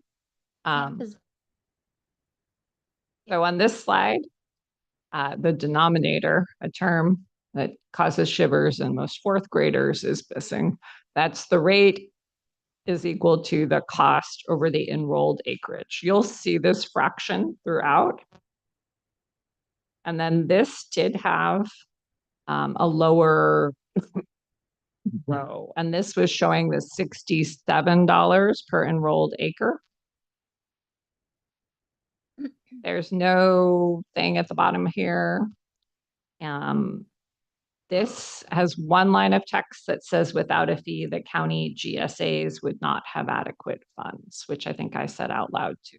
So on this slide, the denominator, a term that causes shivers in most fourth graders, is missing. That's the rate is equal to the cost over the enrolled acreage. You'll see this fraction throughout. And then this did have a lower row, and this was showing the $67 per enrolled acre. There's no thing at the bottom here. This has one line of text that says without a fee, the county GSAs would not have adequate funds, which I think I said out loud too.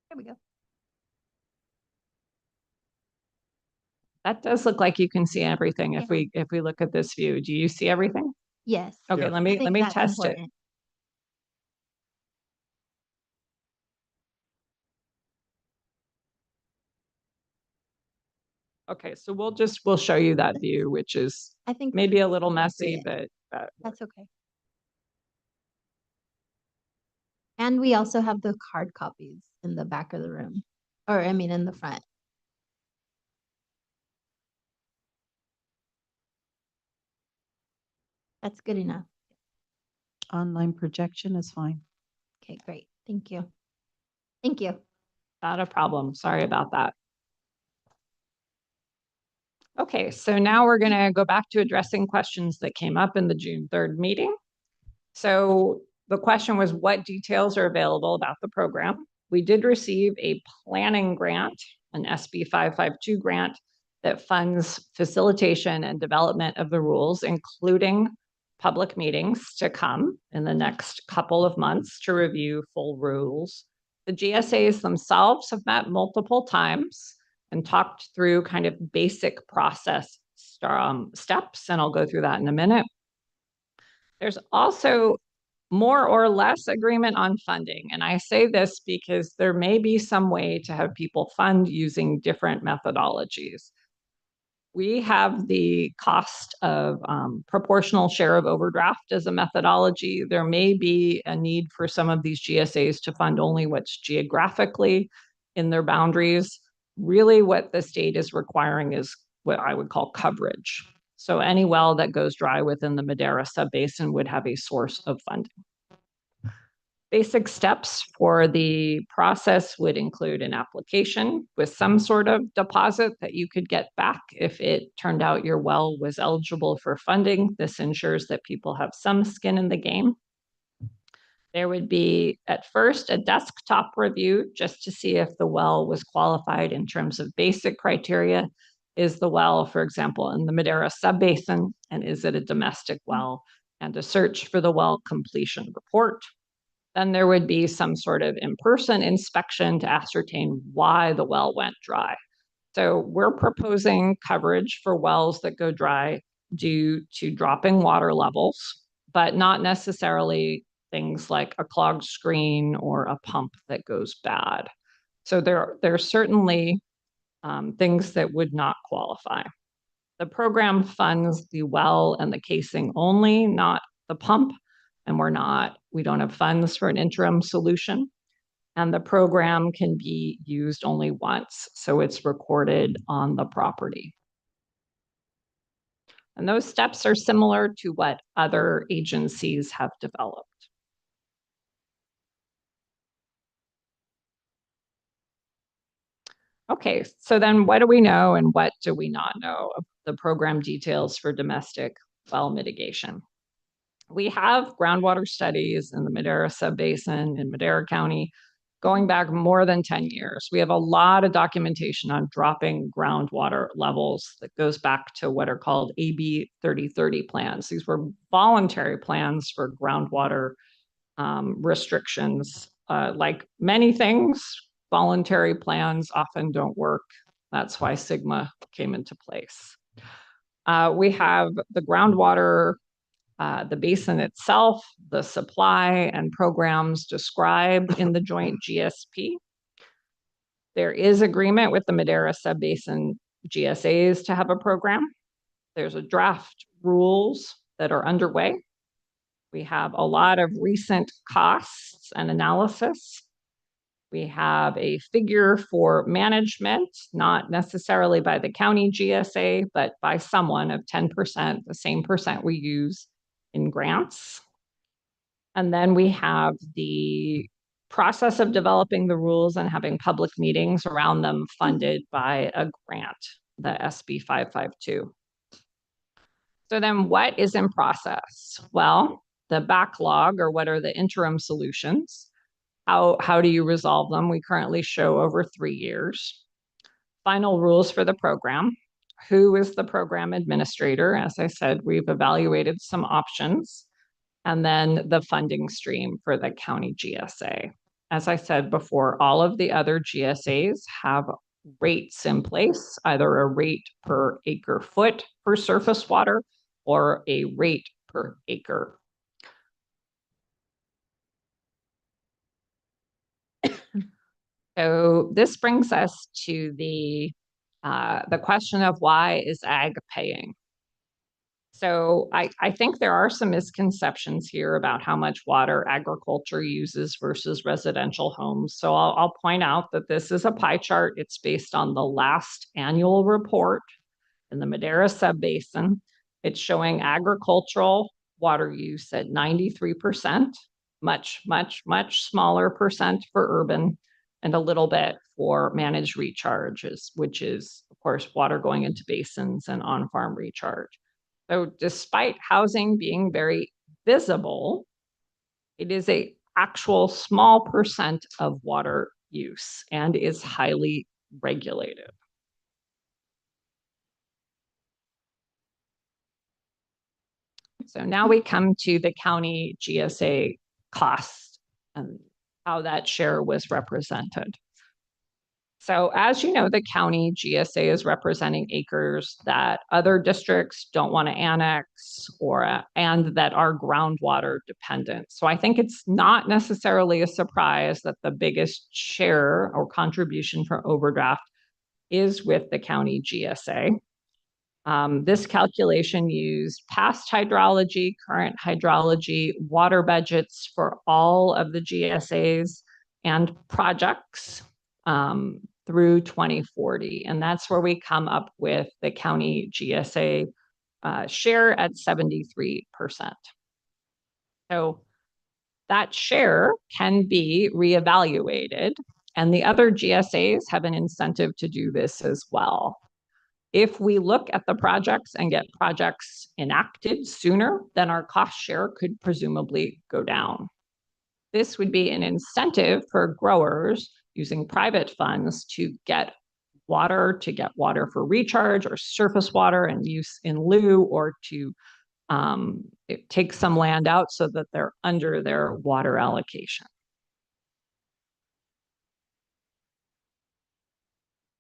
There we go. That does look like you can see everything if Yeah. we look at this view. Do you see everything? Yes. Okay, Yes. let me that's test it. important. Okay, so we'll show you that view, which is I think maybe a little messy, appropriate. but That's okay. And we also have the hard copies in the back of the room, or I mean, in the front. That's good enough. Online projection is fine. Okay, great. Thank you. Thank you. not a problem. Sorry about that. Okay, so now we're going to go back to addressing questions that came up in the June 3rd meeting. So the question was, what details are available about the program? We did receive a planning grant, an SB 552 grant that funds facilitation and development of the rules, including public meetings to come in the next couple of months to review full rules. The GSAs themselves have met multiple times and talked through kind of basic process steps, and I'll go through that in a minute. There's also more or less agreement on funding. And I say this because there may be some way to have people fund using different methodologies. We have the cost of proportional share of overdraft as a methodology. There may be a need for some of these GSAs to fund only what's geographically in their boundaries. Really, what the state is requiring is what I would call coverage. So any well that goes dry within the Madera subbasin would have a source of funding. Basic steps for the process would include an application with some sort of deposit that you could get back if it turned out your well was eligible for funding. This ensures that people have some skin in the game. There would be, at first, a desktop review just to see if the well was qualified in terms of basic criteria. Is the well, for example, in the Madera subbasin, and is it a domestic well? And a search for the well completion report. Then there would be some sort of in-person inspection to ascertain why the well went dry. So we're proposing coverage for wells that go dry due to dropping water levels, but not necessarily things like a clogged screen or a pump that goes bad. So there are certainly things that would not qualify. The program funds the well and the casing only, not the pump. and we don't have funds for an interim solution. And the program can be used only once, so it's recorded on the property. And those steps are similar to what other agencies have developed. Okay, so then what do we know and what do we not know of the program details for domestic well mitigation? We have groundwater studies in the Madera Subbasin in Madera County going back more than 10 years. We have a lot of documentation on dropping groundwater levels that goes back to what are called AB 3030 plans. These were voluntary plans for groundwater restrictions. Like many things, voluntary plans often don't work. That's why Sigma came into place. We have the groundwater, the basin itself, the supply and programs described in the joint GSP. There is agreement with the Madera Subbasin GSAs to have a program. There's a draft rules that are underway. We have a lot of recent costs and analysis. We have a figure for management, not necessarily by the county GSA, but by someone of 10%, the same percent we use in grants. And then we have the process of developing the rules and having public meetings around them funded by a grant, the SB 552. So then what is in process? Well, the backlog, or what are the interim solutions? How do you resolve them? We currently show over 3 years. Final rules for the program. Who is the program administrator? As I said, we've evaluated some options. And then the funding stream for the county GSA. As I said before, all of the other GSAs have rates in place, either a rate per acre foot for surface water or a rate per acre. So this brings us to the question of why is ag paying? So I think there are some misconceptions here about how much water agriculture uses versus residential homes. So I'll point out that this is a pie chart. It's based on the last annual report in the Madera Subbasin. It's showing agricultural water use at 93%, much, much, much smaller percent for urban, and a little bit for managed recharges, which is, of course, water going into basins and on-farm recharge. So despite housing being very visible, it is an actual small percent of water use and is highly regulated. So now we come to the county GSA cost and how that share was represented. So as you know, the county GSA is representing acres that other districts don't want to annex and that are groundwater dependent. So I think it's not necessarily a surprise that the biggest share or contribution for overdraft is with the county GSA. This calculation used past hydrology, current hydrology, water budgets for all of the GSAs and projects through 2040. And that's where we come up with the county GSA share at 73%. So that share can be reevaluated, and the other GSAs have an incentive to do this as well. If we look at the projects and get projects enacted sooner, then our cost share could presumably go down. This would be an incentive for growers using private funds to get water for recharge or surface water and use in lieu, or to take some land out so that they're under their water allocation.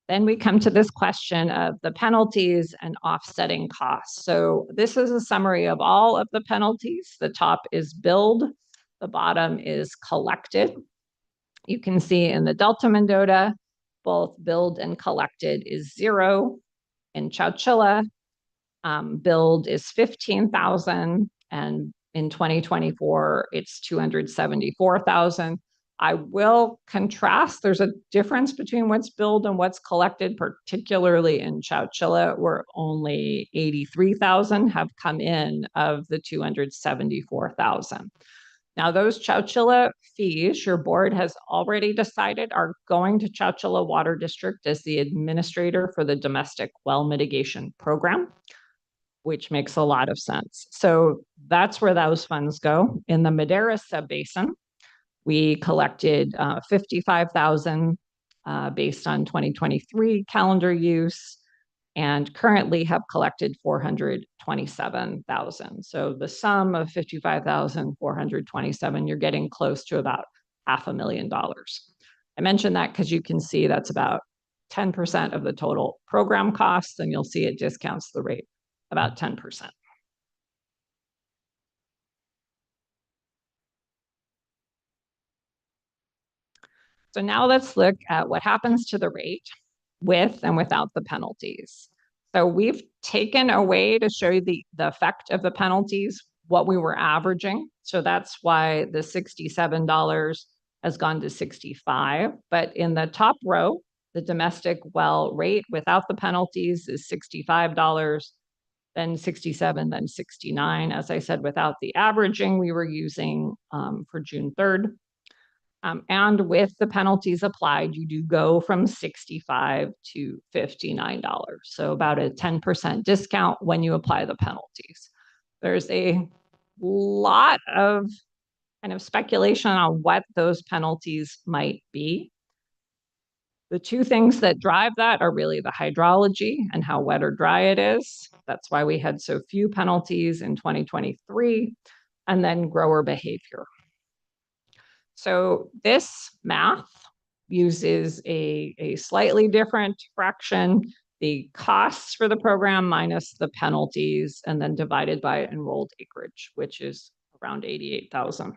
Then we come to this question of the penalties and offsetting costs. So this is a summary of all of the penalties. The top is billed, the bottom is collected. You can see in the Delta Mendota, both billed and collected is 0. In Chowchilla, billed is 15,000 and In 2024, it's 274,000. I will contrast, there's a difference between what's billed and what's collected, particularly in Chowchilla, where only 83,000 have come in of the 274,000. Now, those Chowchilla fees, your board has already decided are going to Chowchilla Water District as the administrator for the domestic well mitigation program, which makes a lot of sense. So that's where those funds go. In the Madera subbasin, we collected 55,000 based on 2023 calendar use, and currently have collected 427,000. So the sum of 55,427, you're getting close to about $500,000. I mentioned that because you can see that's about 10% of the total program costs, and you'll see it discounts the rate about 10%. So now let's look at what happens to the rate with and without the penalties. So we've taken away to show you the effect of the penalties, what we were averaging. So that's why the $67 has gone to 65. But in the top row, the domestic well rate without the penalties is $65, then 67, then 69. As I said, without the averaging, we were using for June 3rd. And with the penalties applied, you do go from $65 to $59. So about a 10% discount when you apply the penalties. There's a lot of kind of speculation on what those penalties might be. The two things that drive that are really the hydrology and how wet or dry it is. That's why we had so few penalties in 2023, and then grower behavior. So this math uses a slightly different fraction, the costs for the program minus the penalties, and then divided by enrolled acreage, which is around 88,000.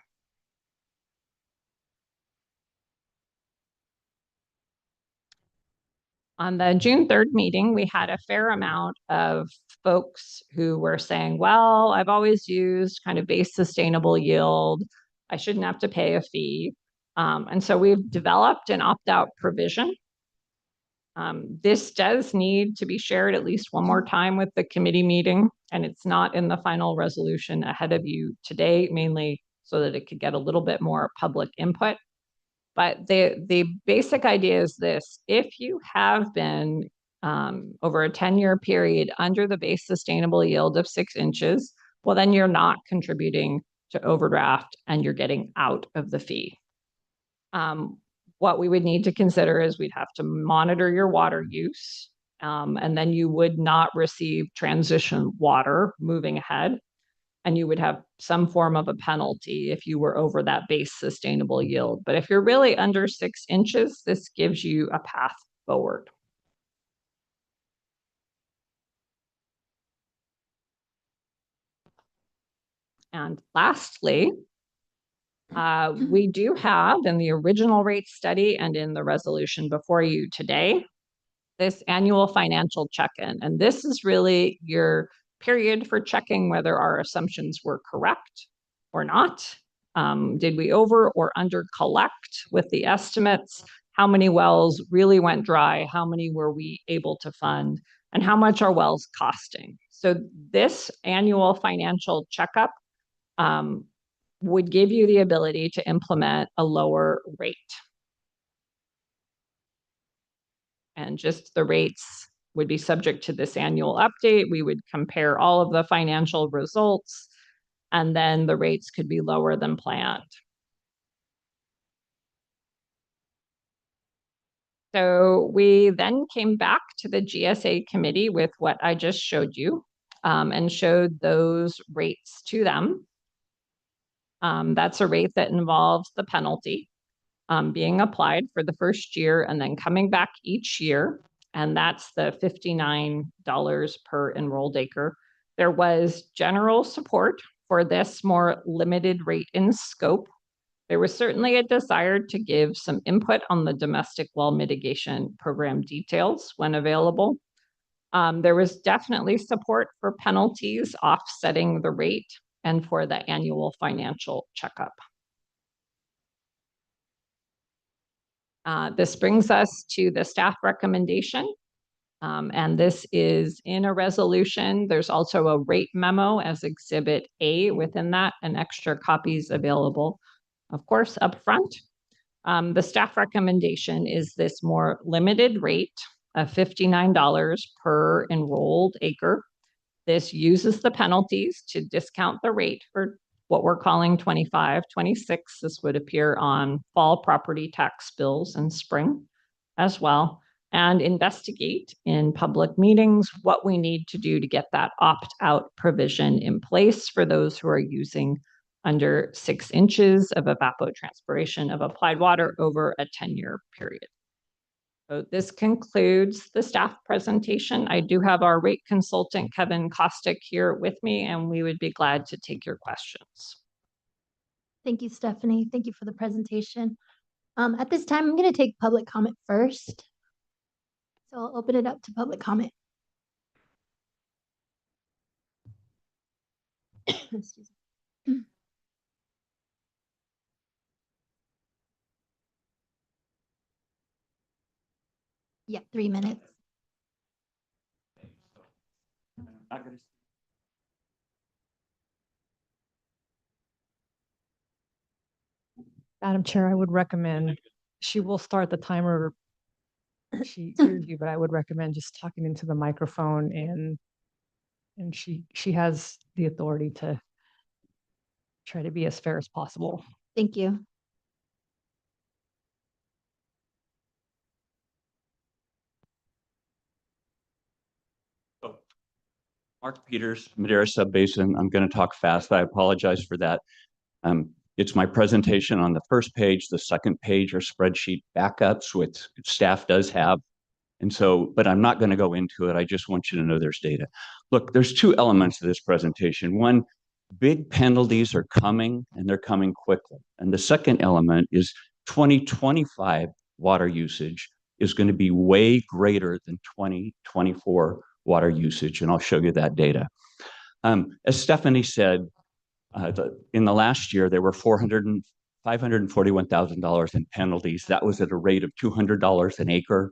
On the June 3rd meeting, we had a fair amount of folks who were saying, well, I've always used kind of base sustainable yield. I shouldn't have to pay a fee. And so we've developed an opt-out provision. This does need to be shared at least one more time with the committee meeting, and it's not in the final resolution ahead of you today, mainly so that it could get a little bit more public input. But the basic idea is this: if you have been over a 10-year period under the base sustainable yield of 6 inches, well, then you're not contributing to overdraft and you're getting out of the fee. What we would need to consider is we'd have to monitor your water use, and then you would not receive transition water moving ahead. And you would have some form of a penalty if you were over that base sustainable yield. But if you're really under 6 inches, this gives you a path forward. And lastly, we do have in the original rate study and in the resolution before you today, this annual financial check-in. And this is really your period for checking whether our assumptions were correct or not. Did we over or under collect with the estimates? How many wells really went dry? How many were we able to fund? And how much are wells costing? So this annual financial checkup would give you the ability to implement a lower rate. And just the rates would be subject to this annual update. We would compare all of the financial results, and then the rates could be lower than planned. So we then came back to the GSA committee with what I just showed you, and showed those rates to them. That's a rate that involves the penalty being applied for the first year and then coming back each year. And that's the $59 per enrolled acre. There was general support for this more limited rate in scope. There was certainly a desire to give some input on the domestic well mitigation program details when available. There was definitely support for penalties offsetting the rate. and for the annual financial checkup. This brings us to the staff recommendation. And this is in a resolution. There's also a rate memo as Exhibit A within that, and extra copies available, of course, up front. The staff recommendation is this more limited rate of $59 per enrolled acre. This uses the penalties to discount the rate for what we're calling 25, 26. This would appear on fall property tax bills in spring as well, and investigate in public meetings what we need to do to get that opt-out provision in place for those who are using under 6 inches of evapotranspiration of applied water over a 10-year period. So this concludes the staff presentation. I do have our rate consultant, Kevin Kostick, here with me, and we would be glad to take your questions. Thank you, Stephanie. Thank you for the presentation. At this time, I'm going to take public comment first. So I'll open it up to public comment. Excuse me. Yeah, 3 minutes. Madam Chair, I would recommend, she will start the timer. She hears you, but I would recommend just talking into the microphone, and she has the authority to try to be as fair as possible. Thank you. Mark Peters, Madera Subbasin. I'm going to talk fast. I apologize for that. It's my presentation on the first page. The second page are spreadsheet backups, which staff does have. And so, but I'm not going to go into it. I just want you to know there's data. Look, there's 2 elements to this presentation. One, big penalties are coming, and they're coming quickly. And the second element is 2025 water usage is going to be way greater than 2024 water usage, and I'll show you that data. As Stephanie said, in the last year, there were $541,000 in penalties. That was at a rate of $200 an acre.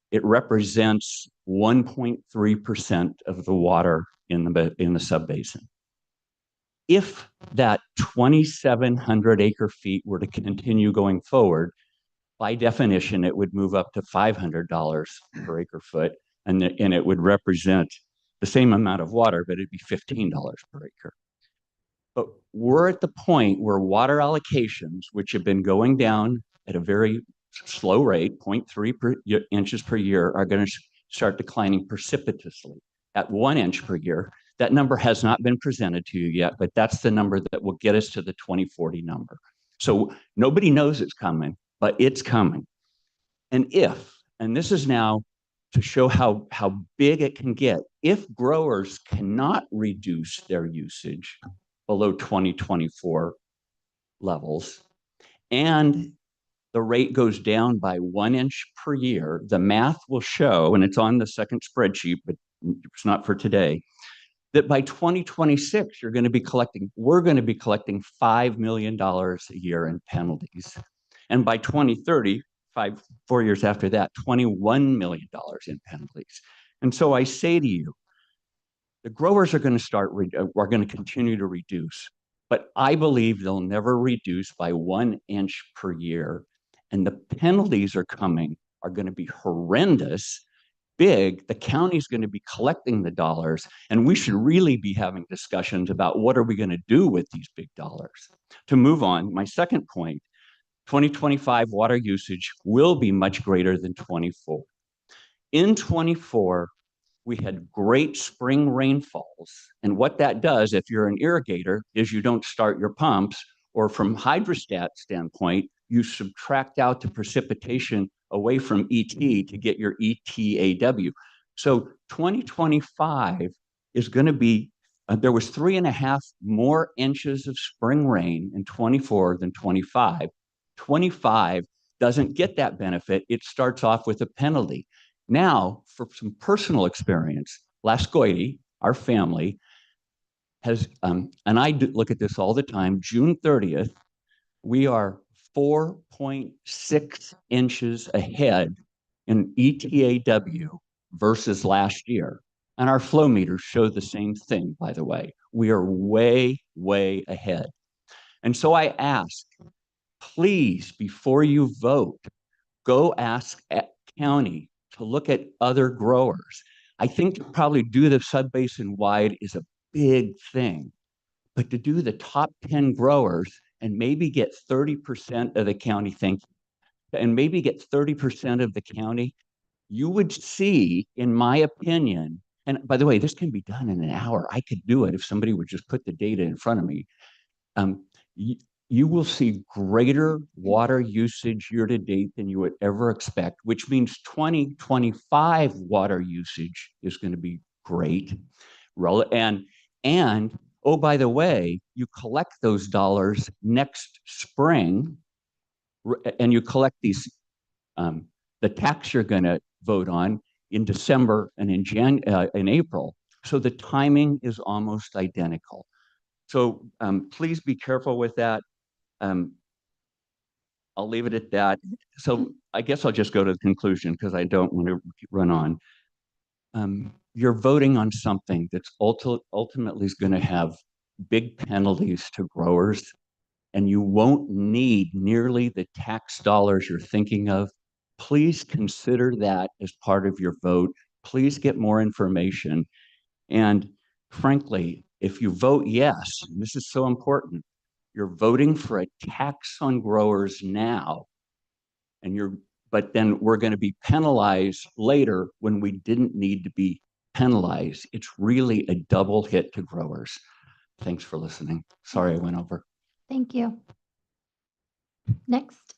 It represents 1.3% of the water in the subbasin. If that 2,700 acre feet were to continue going forward, by definition, it would move up to $500 per acre foot, and it would represent the same amount of water, but it'd be $15 per acre. But we're at the point where water allocations, which have been going down at a very slow rate, 0.3 inches per year, are going to start declining precipitously at 1 inch per year. That number has not been presented to you yet, but that's the number that will get us to the 2040 number. So nobody knows it's coming, but it's coming. And this is now to show how big it can get, if growers cannot reduce their usage below 2024 levels, and the rate goes down by 1 inch per year, the math will show, and it's on the second spreadsheet, but it's not for today, that by 2026, we're going to be collecting $5 million a year in penalties. And by 2030, 4 years after that, $21 million in penalties. And so I say to you, the growers are going to continue to reduce, but I believe they'll never reduce by 1 inch per year. And the penalties are going to be horrendous, big. The county's going to be collecting the dollars, and we should really be having discussions about what are we going to do with these big dollars. To move on, my second point, 2025 water usage will be much greater than 24. In 24, we had great spring rainfalls. And what that does, if you're an irrigator, is you don't start your pumps, or from hydrostat standpoint, you subtract out the precipitation away from ET to get your ETAW. So 2025 is going to be, there was 3.5 more inches of spring rain in 24 than 25. 25 doesn't get that benefit. It starts off with a penalty. Now, for some personal experience, Lascoite, our family, has, and I look at this all the time, June 30th, we are 4.6 inches ahead in ETAW versus last year. And our flow meters show the same thing, by the way. We are way, way ahead. And so I ask, please, before you vote, go ask county to look at other growers. I think to probably do the sub-basin wide is a big thing, but to do the top 10 growers and maybe get 30% of the county, and maybe get 30% of the county, you would see, in my opinion, and by the way, this can be done in an hour. I could do it if somebody would just put the data in front of me. You will see greater water usage year to date than you would ever expect, which means 2025 water usage is going to be great. And oh, by the way, you collect those dollars next spring, and you collect these, the tax you're going to vote on in December and in April. So the timing is almost identical. So please be careful with that. I'll leave it at that. So I guess I'll just go to the conclusion because I don't want to run on. You're voting on something that's ultimately is going to have big penalties to growers, and you won't need nearly the tax dollars you're thinking of. Please consider that as part of your vote. Please get more information. And frankly, if you vote yes, and this is so important, you're voting for a tax on growers now, but then we're going to be penalized later when we didn't need to be penalized. It's really a double hit to growers. Thanks for listening. Sorry I went over. Thank you. Next.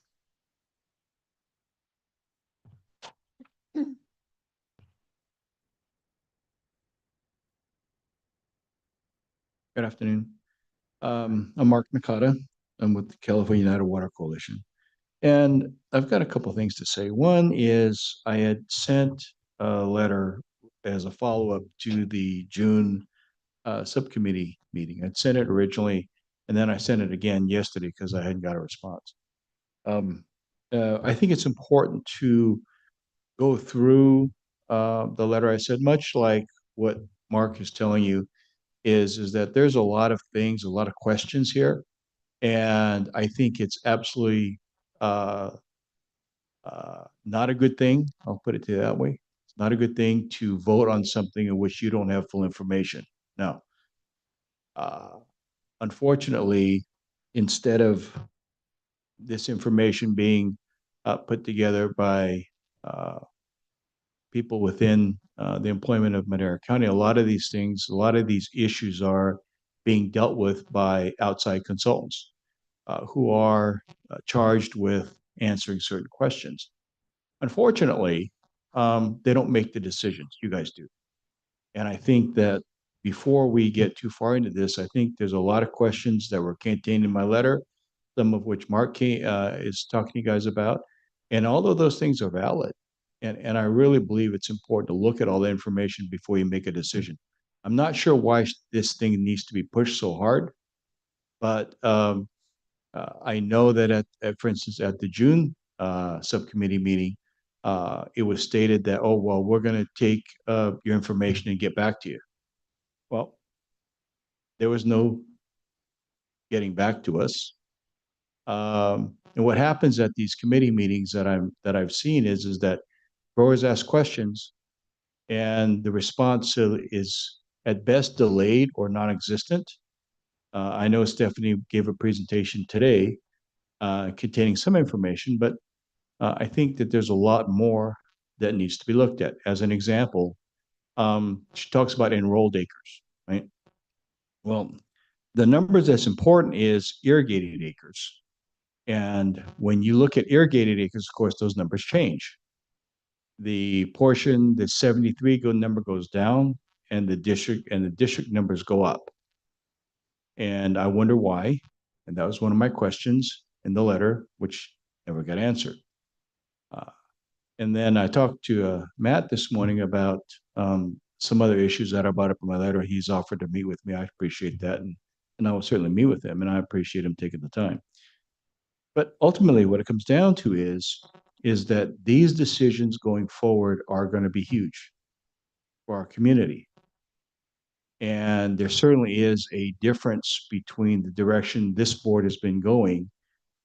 Good afternoon. I'm Mark Nakata. I'm with the California United Water Coalition. And I've got a couple of things to say. One is I had sent a letter as a follow-up to the June subcommittee meeting. I'd sent it originally, and then I sent it again yesterday because I hadn't got a response. I think it's important to go through the letter I said, much like what Mark is telling you, is that there's a lot of things, a lot of questions here. And I think it's absolutely not a good thing. I'll put it to you that way. It's not a good thing to vote on something in which you don't have full information. Now, unfortunately, instead of this information being put together by people within the employment of Madera County, a lot of these things, a lot of these issues are being dealt with by outside consultants who are charged with answering certain questions. Unfortunately, they don't make the decisions. You guys do. And I think that before we get too far into this, I think there's a lot of questions that were contained in my letter, some of which Mark is talking to you guys about. And all of those things are valid. And I really believe it's important to look at all the information before you make a decision. I'm not sure why this thing needs to be pushed so hard, but I know that for instance, at the June subcommittee meeting, it was stated that, oh, well, we're going to take your information and get back to you. Well, there was no getting back to us. And what happens at these committee meetings that I've seen is that growers ask questions, and the response is at best delayed or non-existent. I know Stephanie gave a presentation today containing some information, but I think that there's a lot more that needs to be looked at. As an example, she talks about enrolled acres, right? Well, the numbers that's important is irrigated acres. And when you look at irrigated acres, of course, those numbers change. The portion, the 73 number goes down, and the district numbers go up. And I wonder why. And that was one of my questions in the letter, which never got answered. And then I talked to Matt this morning about some other issues that I brought up in my letter, he's offered to meet with me. I appreciate that. And I will certainly meet with him, and I appreciate him taking the time. But ultimately, what it comes down to is that these decisions going forward are going to be huge for our community. And there certainly is a difference between the direction this board has been going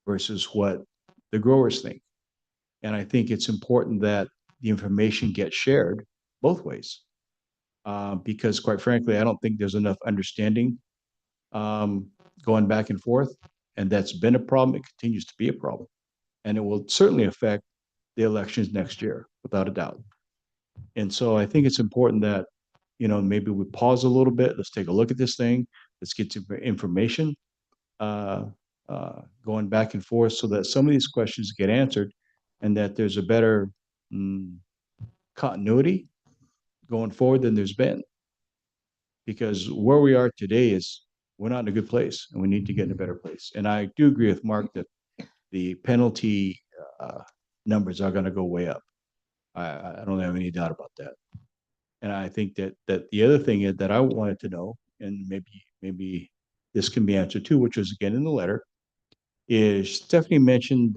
versus what the growers think. And I think it's important that the information gets shared both ways. Because quite frankly, I don't think there's enough understanding going back and forth. And that's been a problem. It continues to be a problem. And it will certainly affect the elections next year, without a doubt. And so I think it's important that, maybe we pause a little bit. Let's take a look at this thing. Let's get some information going back and forth so that some of these questions get answered and that there's a better continuity going forward than there's been. Because where we are today is we're not in a good place and we need to get in a better place. And I do agree with Mark that the penalty numbers are going to go way up. I don't have any doubt about that. And I think that the other thing is that I wanted to know, and maybe this can be answered too, which was again in the letter, is Stephanie mentioned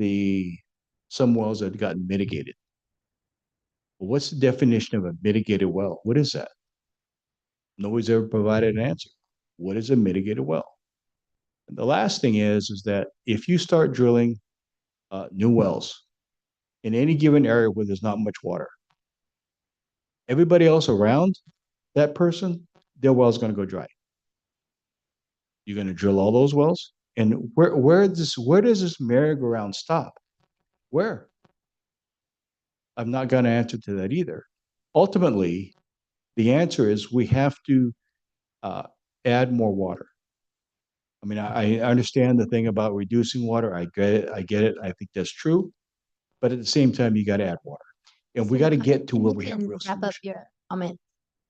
some wells that had gotten mitigated. Well, what's the definition of a mitigated well? What is that? Nobody's ever provided an answer. What is a mitigated well? And the last thing is that if you start drilling new wells in any given area where there's not much water, everybody else around that person, their well is going to go dry. You're going to drill all those wells, and where does this merry-go-round stop? Where? I'm not going to answer to that either. Ultimately, the answer is we have to add more water. I mean, I understand the thing about reducing water. I get it. I think that's true. But at the same time, you got to add water. And we got to get to where we have real wrap up solutions. your comment.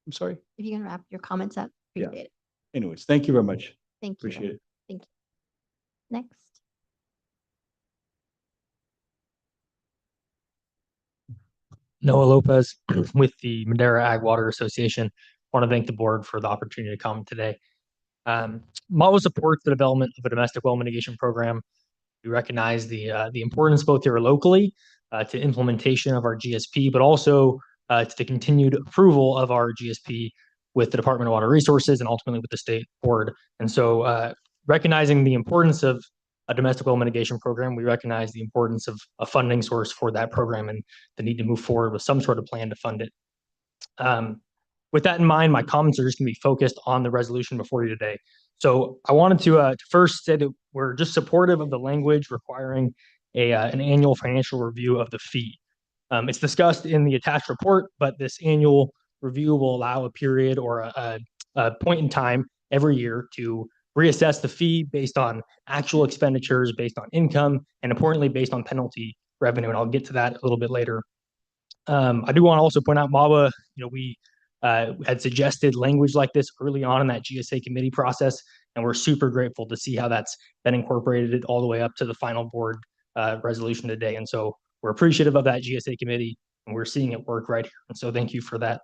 I'm sorry? If you can wrap your comments up, Yeah. appreciate it. Anyways, thank you very much. Thank you. Appreciate it. Thank you. Next. Noah Lopez with the Madera Ag Water Association. I want to thank the board for the opportunity to come today. MAWA supports the development of a domestic well mitigation program. We recognize the importance both here locally to implementation of our GSP, but also to the continued approval of our GSP with the Department of Water Resources and ultimately with the state board. And so recognizing the importance of a domestic well mitigation program, we recognize the importance of a funding source for that program and the need to move forward with some sort of plan to fund it. With that in mind, my comments are just going to be focused on the resolution before you today. So I wanted to first say that we're just supportive of the language requiring an annual financial review of the fee. It's discussed in the attached report, but this annual review will allow a period or a point in time every year to reassess the fee based on actual expenditures, based on income, and importantly, based on penalty revenue. And I'll get to that a little bit later. I do want to also point out MAWA, we had suggested language like this early on in that GSA committee process, and we're super grateful to see how that's been incorporated all the way up to the final board resolution today. And so we're appreciative of that GSA committee, and we're seeing it work right here. And so thank you for that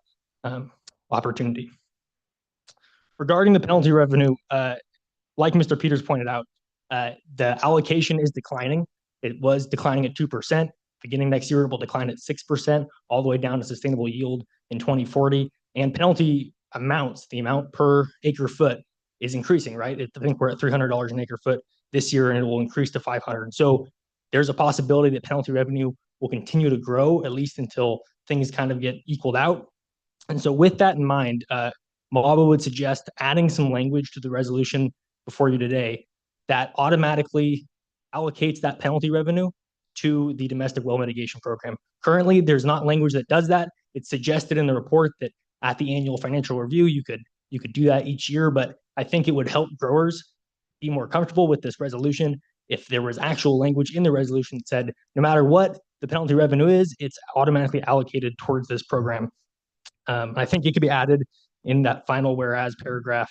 opportunity. Regarding the penalty revenue, like Mr. Peters pointed out, the allocation is declining. It was declining at 2%. Beginning next year, it will decline at 6%, all the way down to sustainable yield in 2040. And penalty amounts, the amount per acre foot is increasing, right? I think we're at $300 an acre foot this year, and it will increase to $500. So there's a possibility that penalty revenue will continue to grow, at least until things kind of get equaled out. And so with that in mind, MAWA would suggest adding some language to the resolution before you today that automatically allocates that penalty revenue to the domestic well mitigation program. Currently, there's not language that does that. It's suggested in the report that at the annual financial review, you could do that each year, but I think it would help growers be more comfortable with this resolution if there was actual language in the resolution that said, no matter what the penalty revenue is, it's automatically allocated towards this program. I think it could be added in that final whereas paragraph,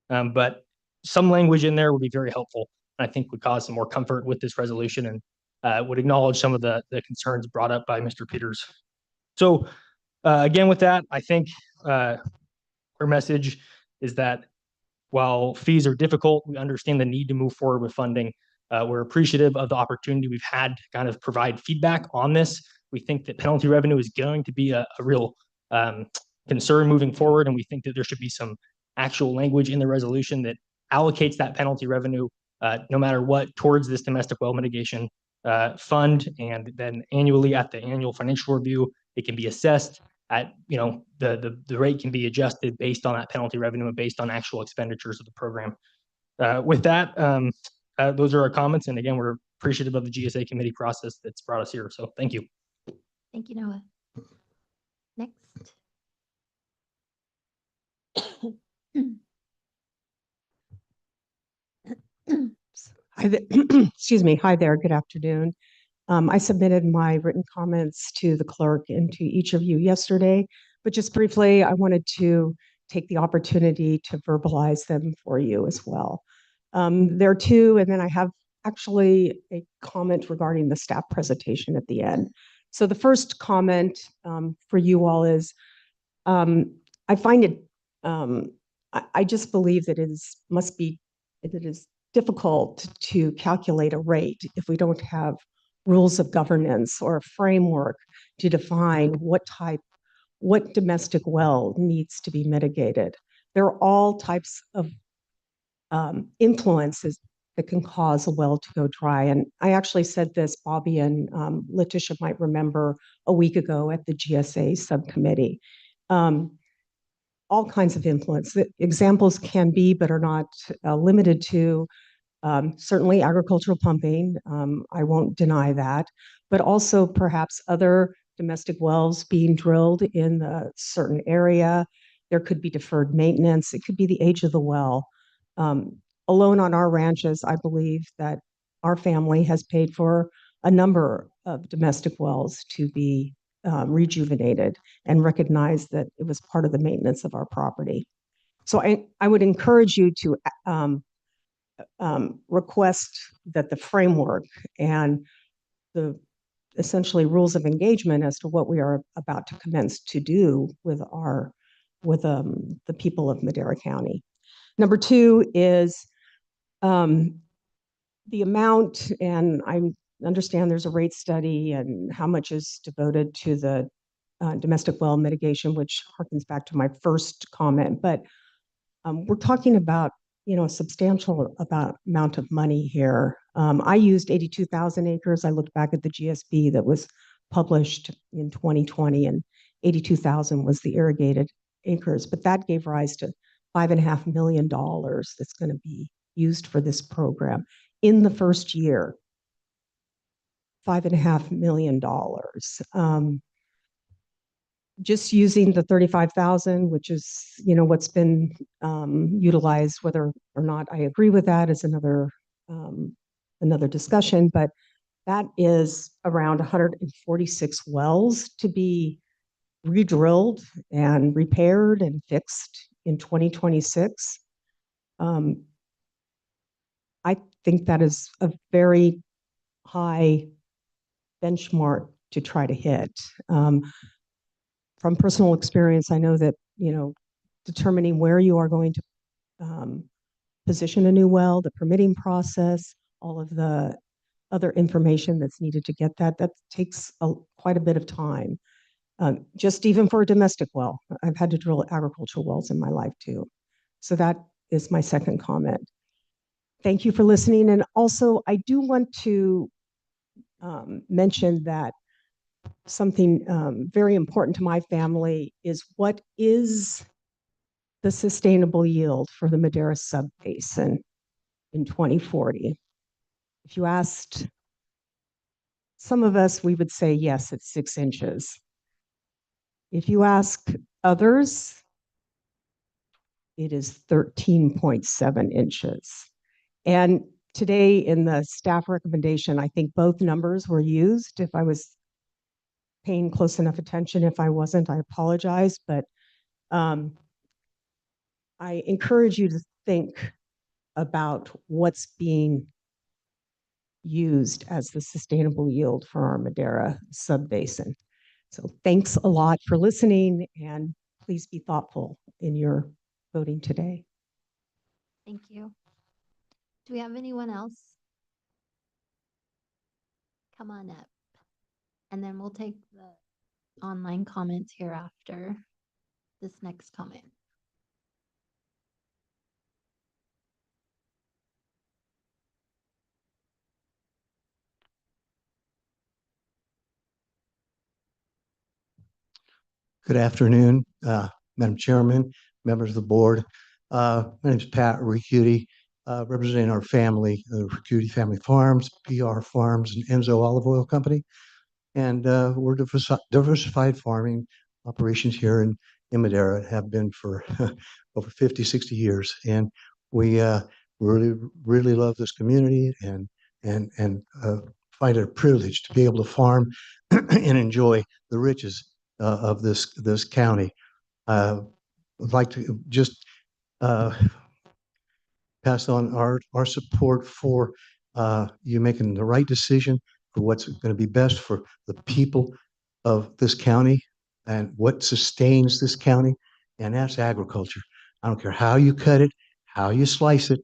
but some language in there would be very helpful. I think would cause some more comfort with this resolution and would acknowledge some of the concerns brought up by Mr. Peters. So again, with that, I think Our message is that while fees are difficult, we understand the need to move forward with funding. We're appreciative of the opportunity we've had to kind of provide feedback on this. We think that penalty revenue is going to be a real concern moving forward, and we think that there should be some actual language in the resolution that allocates that penalty revenue, no matter what, towards this domestic well mitigation fund, and then annually at the annual financial review, it can be assessed at, the rate can be adjusted based on that penalty revenue and based on actual expenditures of the program. With that, those are our comments. And again, we're appreciative of the GSA committee process that's brought us here. So thank you. Thank you, Noah. Next. Hi there. Excuse me. Hi there. Good afternoon. I submitted my written comments to the clerk and to each of you yesterday, but just briefly, I wanted to take the opportunity to verbalize them for you as well. There are two, and then I have actually a comment regarding the staff presentation at the end. So the first comment for you all is, I find it, I just believe that it is difficult to calculate a rate if we don't have rules of governance or a framework to define what domestic well needs to be mitigated. There are all types of influences that can cause a well to go dry. And I actually said this, Bobby and Letitia might remember, a week ago at the GSA subcommittee. All kinds of influence. The examples can be, but are not limited to, certainly agricultural pumping. I won't deny that, but also perhaps other domestic wells being drilled in a certain area. There could be deferred maintenance. It could be the age of the well. Alone on our ranches, I believe that our family has paid for a number of domestic wells to be rejuvenated and recognize that it was part of the maintenance of our property. So I would encourage you to request that the framework and the essentially rules of engagement as to what we are about to commence to do with the people of Madera County. Number two is the amount, and I understand there's a rate study and how much is devoted to the domestic well mitigation, which harkens back to my first comment, but we're talking about a substantial amount of money here. I used 82,000 acres. I looked back at the GSB that was published in 2020, and 82,000 was the irrigated acres, but that gave rise to $5.5 million that's going to be used for this program in the first year. $5.5 million. Just using the 35,000, which is what's been utilized, whether or not I agree with that is another discussion, but that is around 146 wells to be redrilled and repaired and fixed in 2026. I think that is a very high benchmark to try to hit. From personal experience, I know that, determining where you are going to position a new well, the permitting process, all of the other information that's needed to get that takes quite a bit of time. Just even for a domestic well, I've had to drill agricultural wells in my life too. So that is my second comment. Thank you for listening. And also, I do want to mention that something very important to my family is what is the sustainable yield for the Madera Subbasin in 2040. If you asked some of us, we would say, yes, it's 6 inches. If you ask others, it is 13.7 inches. And today in the staff recommendation, I think both numbers were used. If I was paying close enough attention, if I wasn't, I apologize. But I encourage you to think about what's being used as the sustainable yield for our Madera Subbasin. So thanks a lot for listening, and please be thoughtful in your voting today. Thank you. Do we have anyone else? Come on up. And then we'll take the online comments here after this next comment. Good afternoon, Madam Chairman, members of the board. My name is Pat Ricuti, representing our family, Ricuti Family Farms, PR Farms, and Enzo Olive Oil Company. And we're diversified farming operations here in Madera, have been for over 50, 60 years. And we really love this community and find it a privilege to be able to farm and enjoy the riches of this county. I'd like to just pass on our support for you making the right decision for what's going to be best for the people of this county and what sustains this county, and that's agriculture. I don't care how you cut it, how you slice it,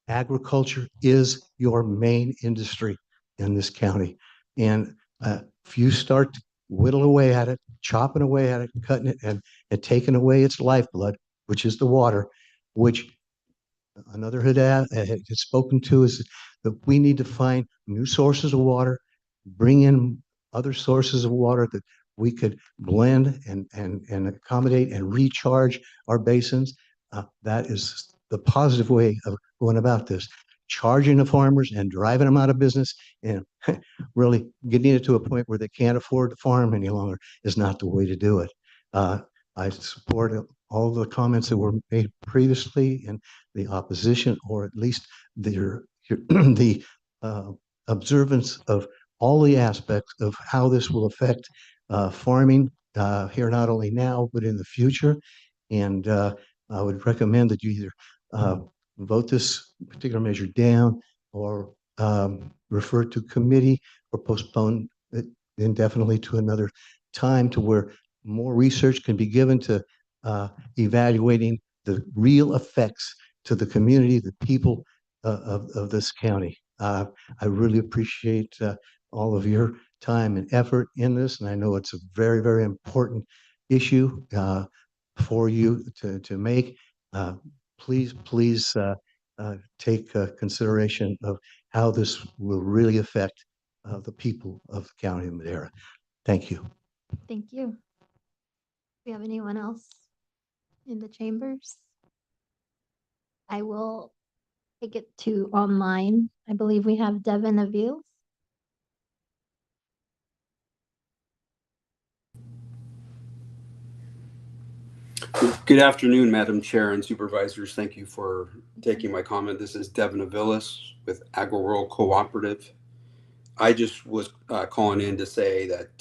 agriculture is your main industry in this county. And if you start to whittle away at it, chopping away at it, cutting it, and taking away its lifeblood, which is the water, which another had spoken to, is that we need to find new sources of water, bring in other sources of water that we could blend and accommodate and recharge our basins. That is the positive way of going about this. Charging the farmers and driving them out of business and really getting it to a point where they can't afford to farm any longer is not the way to do it. I support all the comments that were made previously in the opposition, or at least the observance of all the aspects of how this will affect farming here, not only now, but in the future. And I would recommend that you either vote this particular measure down or refer to committee or postpone it indefinitely to another time, to where more research can be given to evaluating the real effects to the community, the people of this county. I really appreciate all of your time and effort in this, and I know it's a very, very important issue for you to make. Please take consideration of how this will really affect the people of the county of Madera. Thank you. Thank you. Do we have anyone else in the chambers? I will take it to online. I believe we have Devin Avils. Good afternoon, Madam Chair and Supervisors. Thank you for taking my comment. This is Devin Avilis with Agri-Rural Cooperative. I just was calling in to say that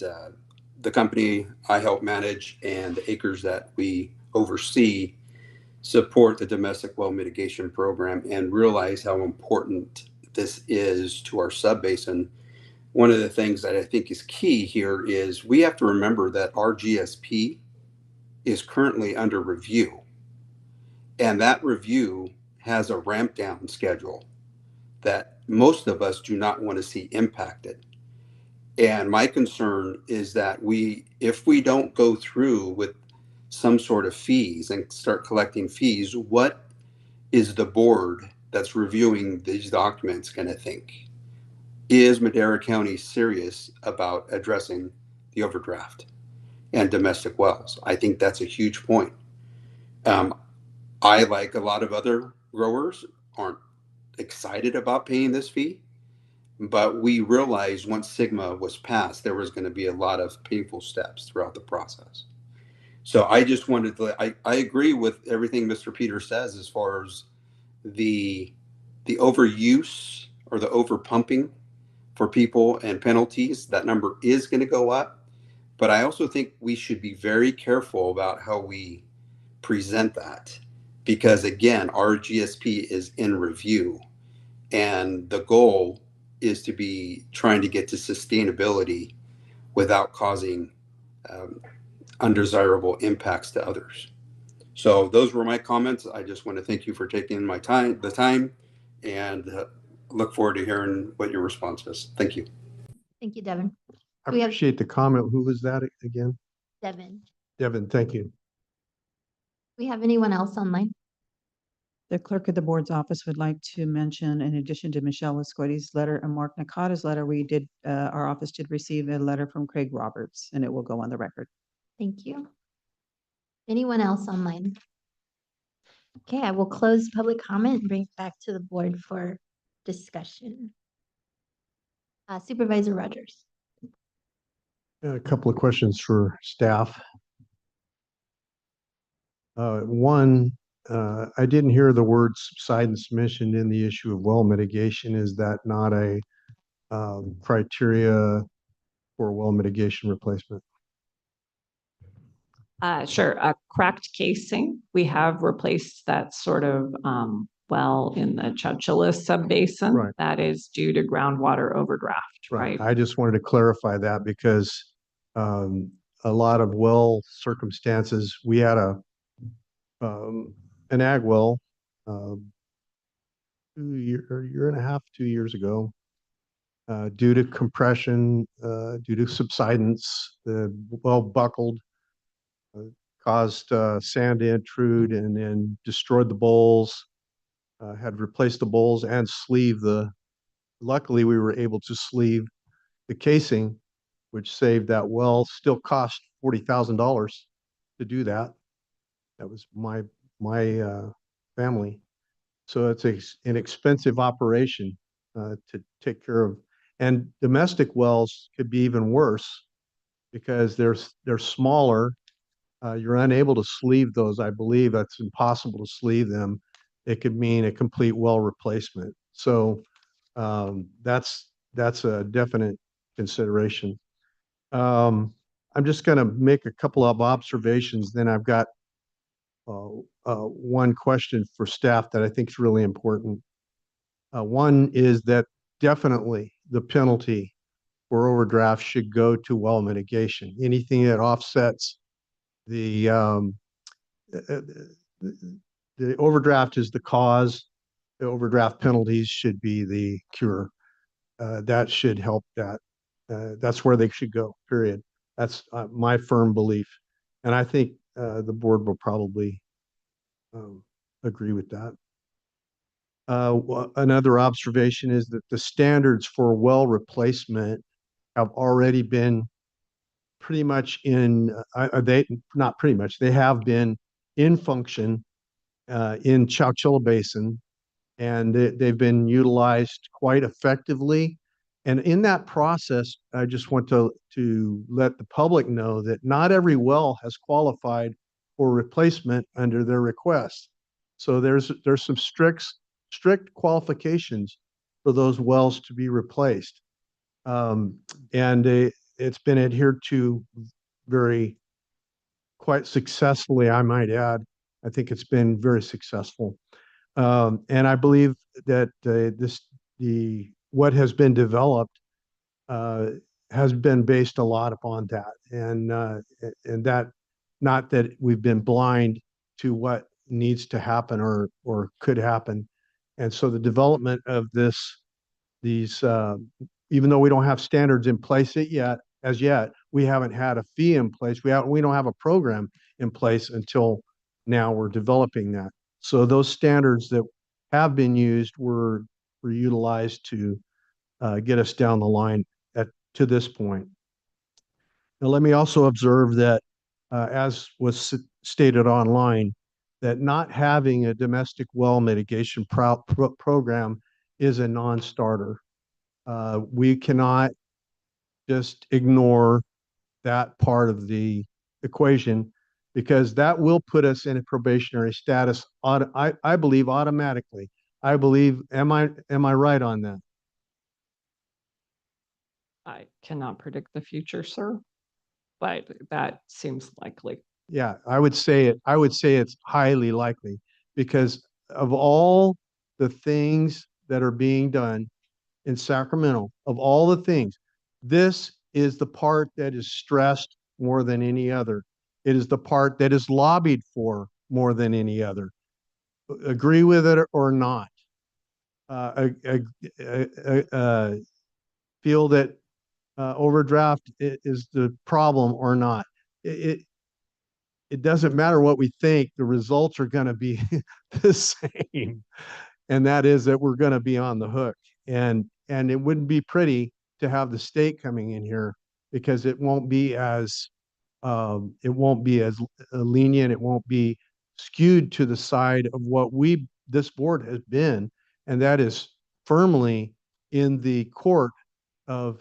the company I help manage and the acres that we oversee support the domestic well mitigation program and realize how important this is to our subbasin. One of the things that I think is key here is we have to remember that our GSP is currently under review. And that review has a ramp down schedule that most of us do not want to see impacted. And my concern is that if we don't go through with some sort of fees and start collecting fees, what is the board that's reviewing these documents going to think? Is Madera County serious about addressing the overdraft and domestic wells? I think that's a huge point. I, like a lot of other growers, aren't excited about paying this fee, but we realized once Sigma was passed, there was going to be a lot of painful steps throughout the process. So I just wanted to, I agree with everything Mr. Peter says as far as the overuse or the over pumping for people and penalties. That number is going to go up, but I also think we should be very careful about how we present that, because again, our GSP is in review, and the goal is to be trying to get to sustainability without causing undesirable impacts to others. So those were my comments. I just want to thank you for taking the time, and look forward to hearing what your response is. Thank you. Thank you, Devin. I We have appreciate the comment. Who was that again? Devin. Devin, thank you. We have anyone else online? The clerk of the board's office would like to mention, in addition to Michelle Lascoiti's letter and Mark Nakata's letter, our office did receive a letter from Craig Roberts, and it will go on the record. Thank you. Anyone else online? Okay, I will close public comment and bring it back to the board for discussion. Supervisor Rogers. A couple of questions for staff. One, I didn't hear the word subsidence mentioned in the issue of well mitigation. Is that not a criteria for well mitigation replacement? Sure. Cracked casing. We have replaced that sort of well in the Chowchilla subbasin. Right. That is due to groundwater overdraft, right? I just wanted to clarify that because a lot of well circumstances, we had an ag well 2 years ago, due to compression, due to subsidence, the well buckled, caused sand to intrude and then destroyed the bowls, had replaced the bowls and luckily we were able to sleeve the casing, which saved that well. Still cost $40,000 to do that. That was my family. So it's an expensive operation to take care of. And domestic wells could be even worse because they're smaller. You're unable to sleeve those. I believe that's impossible to sleeve them. It could mean a complete well replacement. So that's a definite consideration. I'm just going to make a couple of observations. Then I've got one question for staff that I think is really important. One is that definitely the penalty for overdraft should go to well mitigation. Anything that offsets the overdraft is the cause. The overdraft penalties should be the cure. That should help that. That's where they should go, period. That's my firm belief. And I think the board will probably agree with that. Another observation is that the standards for well replacement have already been pretty much they have been in function in Chowchilla Basin, and they've been utilized quite effectively. And in that process, I just want to let the public know that not every well has qualified for replacement under their request. So there's some strict qualifications for those wells to be replaced. And it's been adhered to quite successfully, I might add. I think it's been very successful. And I believe that what has been developed has been based a lot upon that, and that, not that we've been blind to what needs to happen or could happen. And so the development of these, even though we don't have standards in place as yet, we haven't had a fee in place. We don't have a program in place until now. We're developing that. So those standards that have been used were utilized to get us down the line to this point. Now, let me also observe that, as was stated online, that not having a domestic well mitigation program is a non-starter. We cannot just ignore that part of the equation, because that will put us in a probationary status, I believe, automatically. I believe, am I right on that? I cannot predict the future, sir, but that seems likely. Yeah, I would say it's highly likely, because of all the things that are being done in Sacramento, of all the things, this is the part that is stressed more than any other. It is the part that is lobbied for more than any other. Agree with it or not. Feel that overdraft is the problem or not. It doesn't matter what we think, the results are going to be the same. And that is that we're going to be on the hook. And it wouldn't be pretty to have the state coming in here, because it won't be as lenient. It won't be skewed to the side of what this board has been, and that is firmly in the court of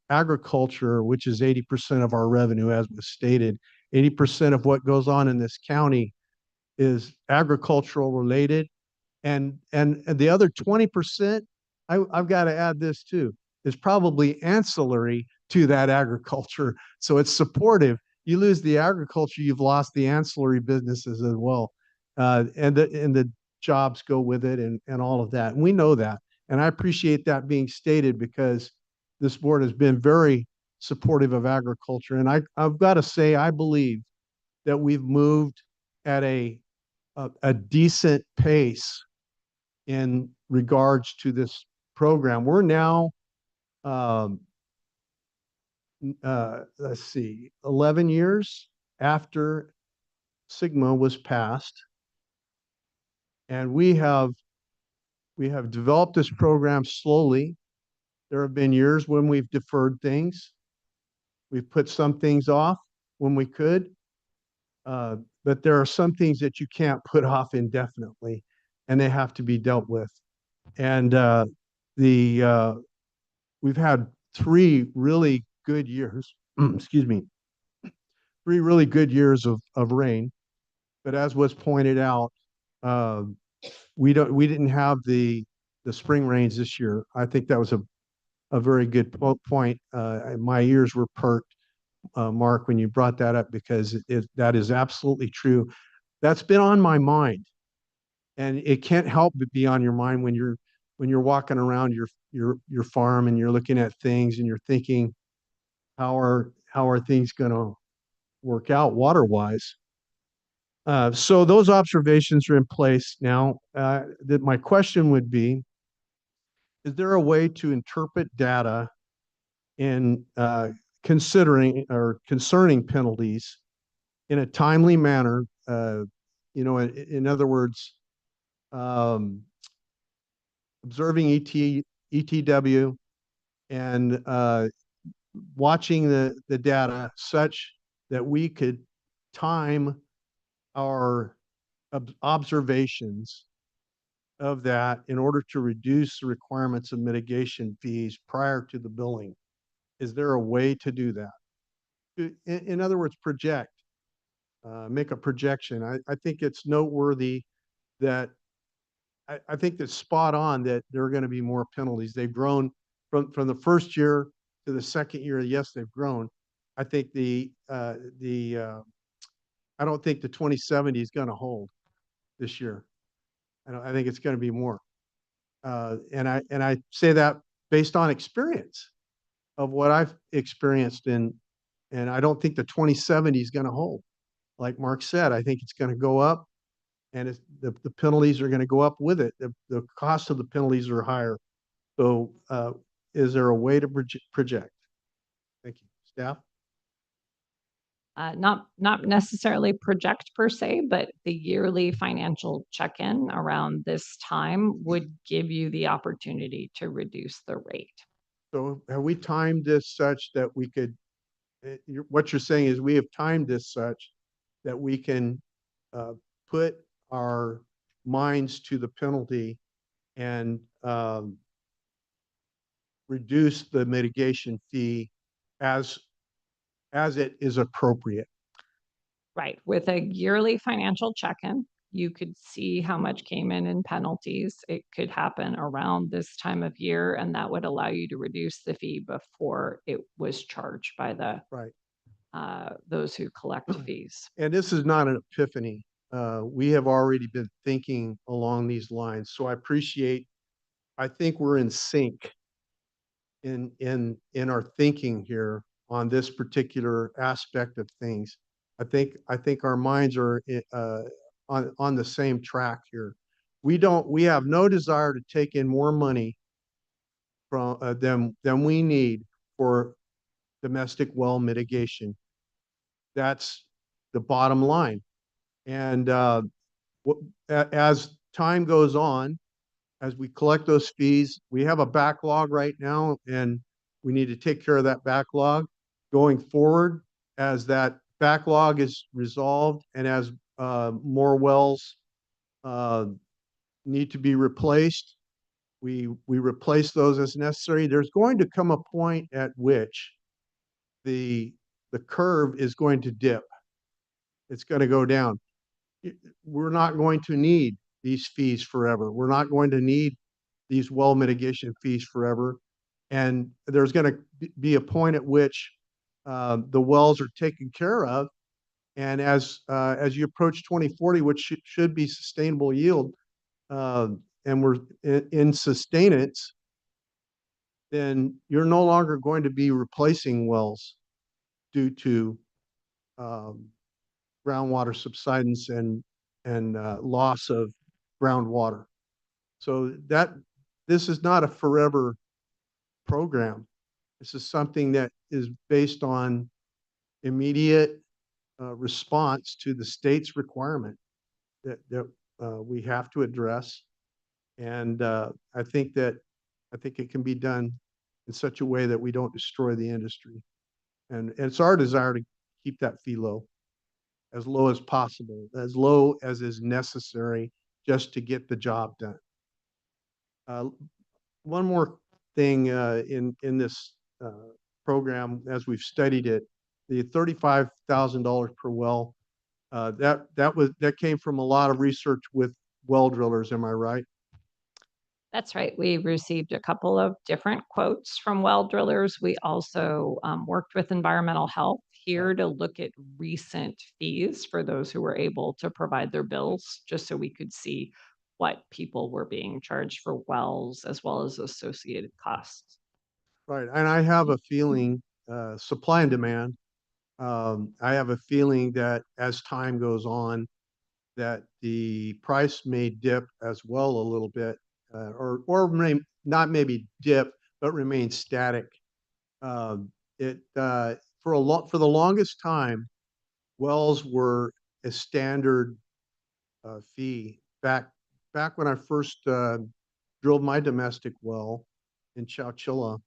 agriculture, which is 80% of our revenue, as was stated. 80% of what goes on in this county is agricultural related. And the other 20%, I've got to add this too, is probably ancillary to that agriculture. So it's supportive. You lose the agriculture, you've lost the ancillary businesses as well. And the jobs go with it, and all of that. And we know that. And I appreciate that being stated, because this board has been very supportive of agriculture. And I've got to say, I believe that we've moved at a decent pace in regards to this program. We're now, let's see, 11 years after Sigma was passed, and we have developed this program slowly. There have been years when we've deferred things. We've put some things off when we could, but there are some things that you can't put off indefinitely, and they have to be dealt with. And we've had 3 really good years, excuse me, 3 really good years of rain. But as was pointed out, we didn't have the spring rains this year. I think that was a very good point. My ears were perked, Mark, when you brought that up, because that is absolutely true. That's been on my mind, and it can't help but be on your mind when you're walking around your farm and you're looking at things and you're thinking, how are things going to work out water wise? So those observations are in place now. That my question would be, is there a way to interpret data in concerning penalties in a timely manner? In other words, observing ETW and watching the data such that we could time our observations of that in order to reduce the requirements of mitigation fees prior to the billing. Is there a way to do that? In other words, make a projection. I think it's noteworthy that I think that's spot on that there are going to be more penalties. They've grown from the first year to the second year. Yes, they've grown. I think I don't think the 2070 is going to hold this year. I think it's going to be more. And I say that based on experience of what I've experienced and I don't think the 2070 is going to hold. Like Mark said, I think it's going to go up, and the penalties are going to go up with it. The cost of the penalties are higher. So is there a way to project? Thank you. Staff? Not necessarily project per se, but the yearly financial check-in around this time would give you the opportunity to reduce the rate. So have we timed this such that we could, what you're saying is we have timed this such that we can put our minds to the penalty and reduce the mitigation fee as it is appropriate. Right. With a yearly financial check-in, you could see how much came in penalties. It could happen around this time of year, and that would allow you to reduce the fee before it was charged by the those who collect fees. And this is not an epiphany. We have already been thinking along these lines. So I think we're in sync in our thinking here on this particular aspect of things. I think our minds are on the same track here. We have no desire to take in more money from than we need for domestic well mitigation. That's the bottom line. And as time goes on, as we collect those fees, we have a backlog right now, and we need to take care of that backlog going forward. As that backlog is resolved and as more wells need to be replaced, we replace those as necessary. There's going to come a point at which the curve is going to dip. It's going to go down. We're not going to need these fees forever. We're not going to need these well mitigation fees forever. And there's going to be a point at which the wells are taken care of. And as you approach 2040, which should be sustainable yield, and we're in sustenance, then you're no longer going to be replacing wells due to groundwater subsidence and loss of groundwater. So this is not a forever program. This is something that is based on immediate response to the state's requirement that we have to address. And I think it can be done in such a way that we don't destroy the industry. And it's our desire to keep that fee low as possible, as low as is necessary just to get the job done. One more thing in this program, as we've studied it, the $35,000 per well, that came from a lot of research with well drillers. Am I right? That's right. We received a couple of different quotes from well drillers. We also worked with environmental health here to look at recent fees for those who were able to provide their bills, just so we could see what people were being charged for wells as well as associated costs. Right. And I have a feeling, supply and demand, I have a feeling that as time goes on, that the price may dip as well a little bit, or not maybe dip, but remain static. For the longest time, wells were a standard fee. Back when I first drilled my domestic well in Chowchilla,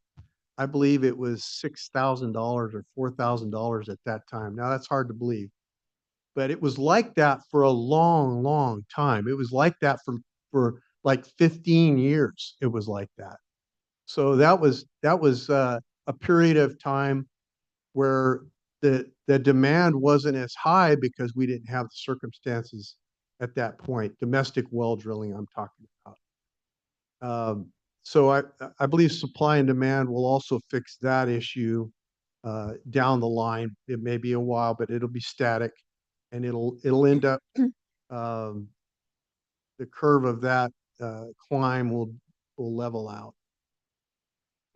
I believe it was $6,000 or $4,000 at that time. Now that's hard to believe, but it was like that for a long, long time. It was like that for like 15 years. It was like that. So that was a period of time where the demand wasn't as high because we didn't have the circumstances at that point. Domestic well drilling, I'm talking about. So I believe supply and demand will also fix that issue down the line. It may be a while, but it'll be static, and it'll end up the curve of that climb will level out.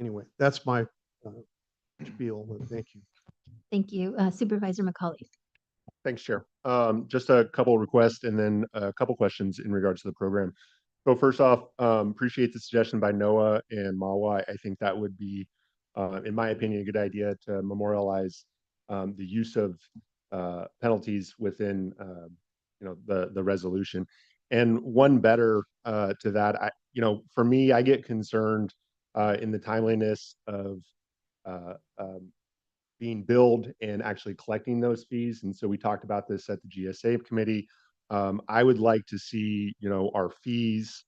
Anyway, that's my spiel. Thank you. Thank you. Supervisor McCauley. Thanks, Chair. Just a couple requests and then a couple questions in regards to the program. So first off, appreciate the suggestion by Noah and Mawa. I think that would be, in my opinion, a good idea to memorialize the use of penalties within, the resolution. And one better to that, for me, I get concerned in the timeliness of being billed and actually collecting those fees. And so we talked about this at the GSA committee. I would like to see, our fees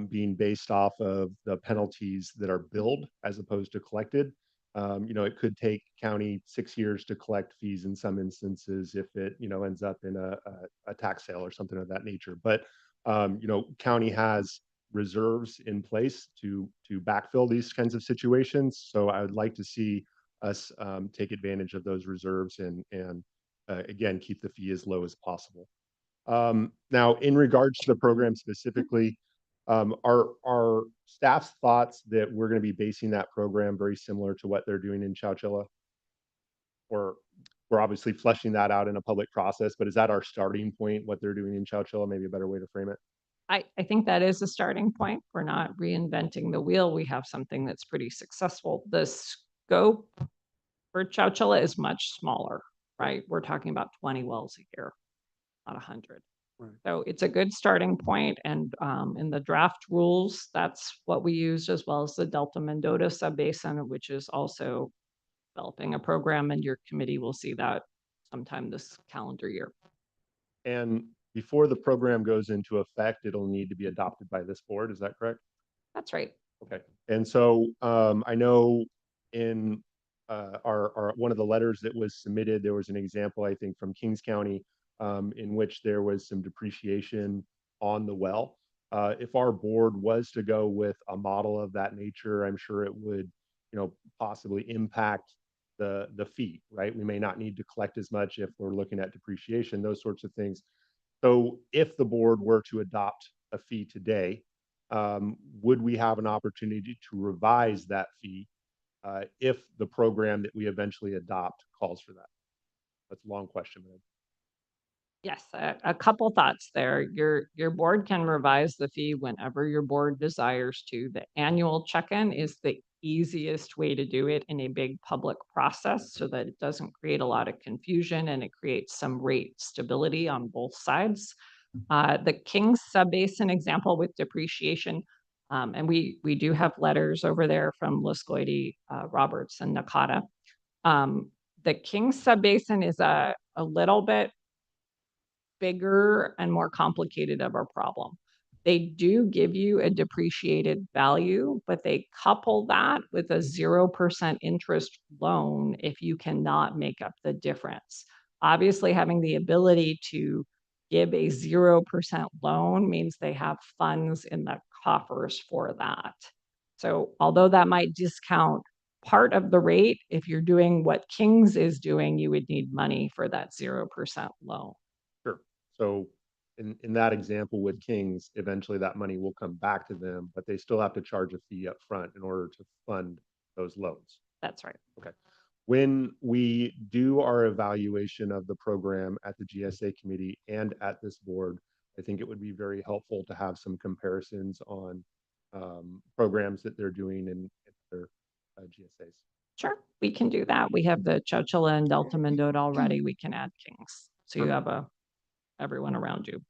being based off of the penalties that are billed as opposed to collected. It could take county 6 years to collect fees in some instances if it, ends up in a tax sale or something of that nature. But, county has reserves in place to backfill these kinds of situations. So I would like to see us take advantage of those reserves and again, keep the fee as low as possible. Now, in regards to the program specifically, are staff's thoughts that we're going to be basing that program very similar to what they're doing in Chowchilla? Or we're obviously fleshing that out in a public process, but is that our starting point, what they're doing in Chowchilla? Maybe a better way to frame it? I think that is a starting point. We're not reinventing the wheel. We have something that's pretty successful. The scope for Chowchilla is much smaller, right? We're talking about 20 wells a year, not 100. Right. So it's a good starting point, and in the draft rules, that's what we used, as well as the Delta Mendota Subbasin, which is also developing a program, and your committee will see that sometime this calendar year. And before the program goes into effect, it'll need to be adopted by this board. Is that correct? That's right. Okay. And so I know in our one of the letters that was submitted, there was an example, I think, from Kings County in which there was some depreciation on the well. If our board was to go with a model of that nature, I'm sure it would, possibly impact the fee, right? We may not need to collect as much if we're looking at depreciation, those sorts of things. So if the board were to adopt a fee today, would we have an opportunity to revise that fee if the program that we eventually adopt calls for that? That's a long question, man. Yes, a couple thoughts there. Your board can revise the fee whenever your board desires to. The annual check-in is the easiest way to do it in a big public process so that it doesn't create a lot of confusion and it creates some rate stability on both sides. The Kings Subbasin example with depreciation, and we do have letters over there from Lascoity, Roberts, and Nakata. The Kings Subbasin is a little bit bigger and more complicated of a problem. They do give you a depreciated value, but they couple that with a 0% interest loan if you cannot make up the difference. Obviously, having the ability to give a 0% loan means they have funds in the coffers for that. So although that might discount part of the rate, if you're doing what Kings is doing, you would need money for that 0% loan. Sure. So in that example with Kings, eventually that money will come back to them, but they still have to charge a fee up front in order to fund those loans. That's right. Okay. When we do our evaluation of the program at the GSA committee and at this board, I think it would be very helpful to have some comparisons on programs that they're doing in their GSAs. Sure, we can do that. We have the Chowchilla and Delta Mendota already. We can add Kings. So you have everyone around you.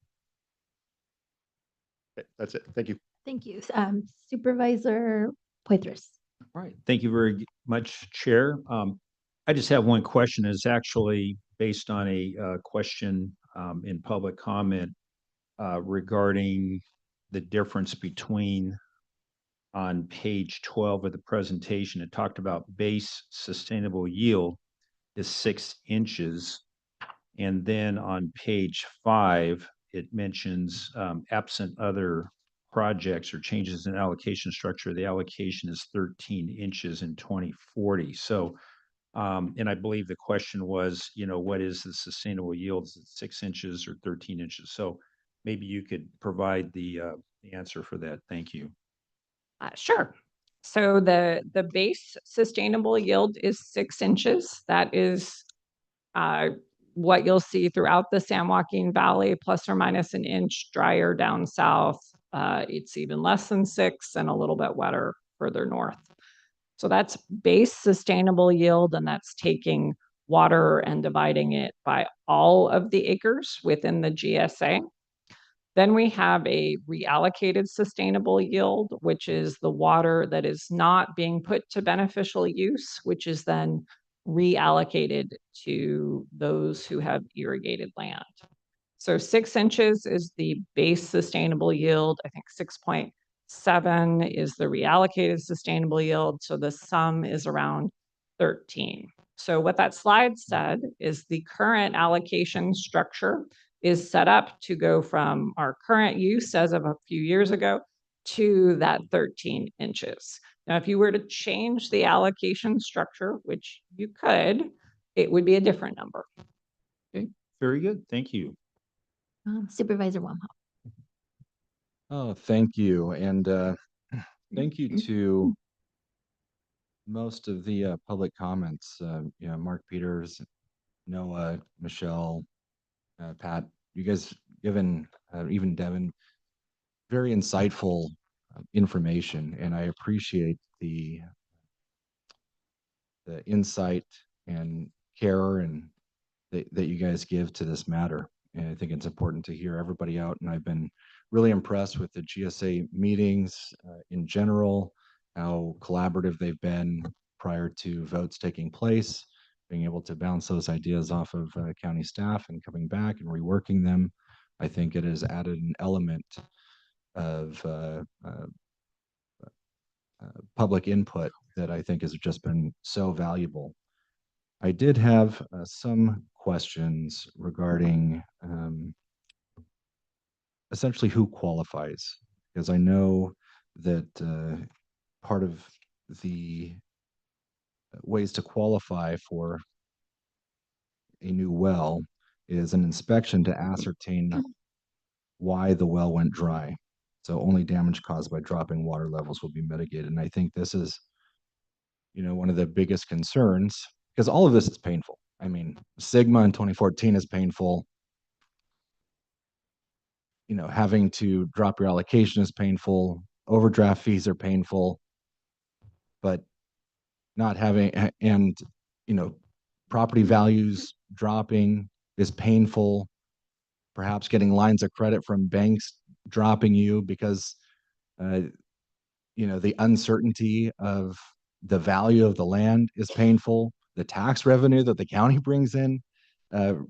Okay, that's it. Thank you. Thank you. Supervisor Poitras. All right. Thank you very much, Chair. I just have one question. It's actually based on a question in public comment regarding the difference between on page 12 of the presentation. It talked about base sustainable yield is 6 inches. And then on page 5, it mentions absent other projects or changes in allocation structure, the allocation is 13 inches in 2040. So, and I believe the question was, what is the sustainable yield? Is it 6 inches or 13 inches? So maybe you could provide the answer for that. Thank you. Sure. So the base sustainable yield is 6 inches. That is what you'll see throughout the San Joaquin Valley, plus or minus an inch drier down south. It's even less than 6 and a little bit wetter further north. So that's base sustainable yield, and that's taking water and dividing it by all of the acres within the GSA. Then we have a reallocated sustainable yield, which is the water that is not being put to beneficial use, which is then reallocated to those who have irrigated land. So 6 inches is the base sustainable yield. I think 6.7 is the reallocated sustainable yield. So the sum is around 13. So what that slide said is the current allocation structure is set up to go from our current use as of a few years ago to that 13 inches. Now, if you were to change the allocation structure, which you could, it would be a different number. Okay, very good. Thank you. Supervisor Wamhau. Oh, thank you. And thank you to most of the public comments, Mark Peters, Noah, Michelle, Pat, you guys given, even Devin, very insightful information, and I appreciate the insight and care and that you guys give to this matter. And I think it's important to hear everybody out. And I've been really impressed with the GSA meetings in general, how collaborative they've been prior to votes taking place, being able to bounce those ideas off of county staff and coming back and reworking them. I think it has added an element of public input that I think has just been so valuable. I did have some questions regarding essentially who qualifies, because I know that part of the ways to qualify for a new well is an inspection to ascertain why the well went dry. So only damage caused by dropping water levels will be mitigated. And I think this is, one of the biggest concerns, because all of this is painful. I mean, Sigma in 2014 is painful. Having to drop your allocation is painful. Overdraft fees are painful, but not having, and, property values dropping is painful. Perhaps getting lines of credit from banks dropping you because, the uncertainty of the value of the land is painful. The tax revenue that the county brings in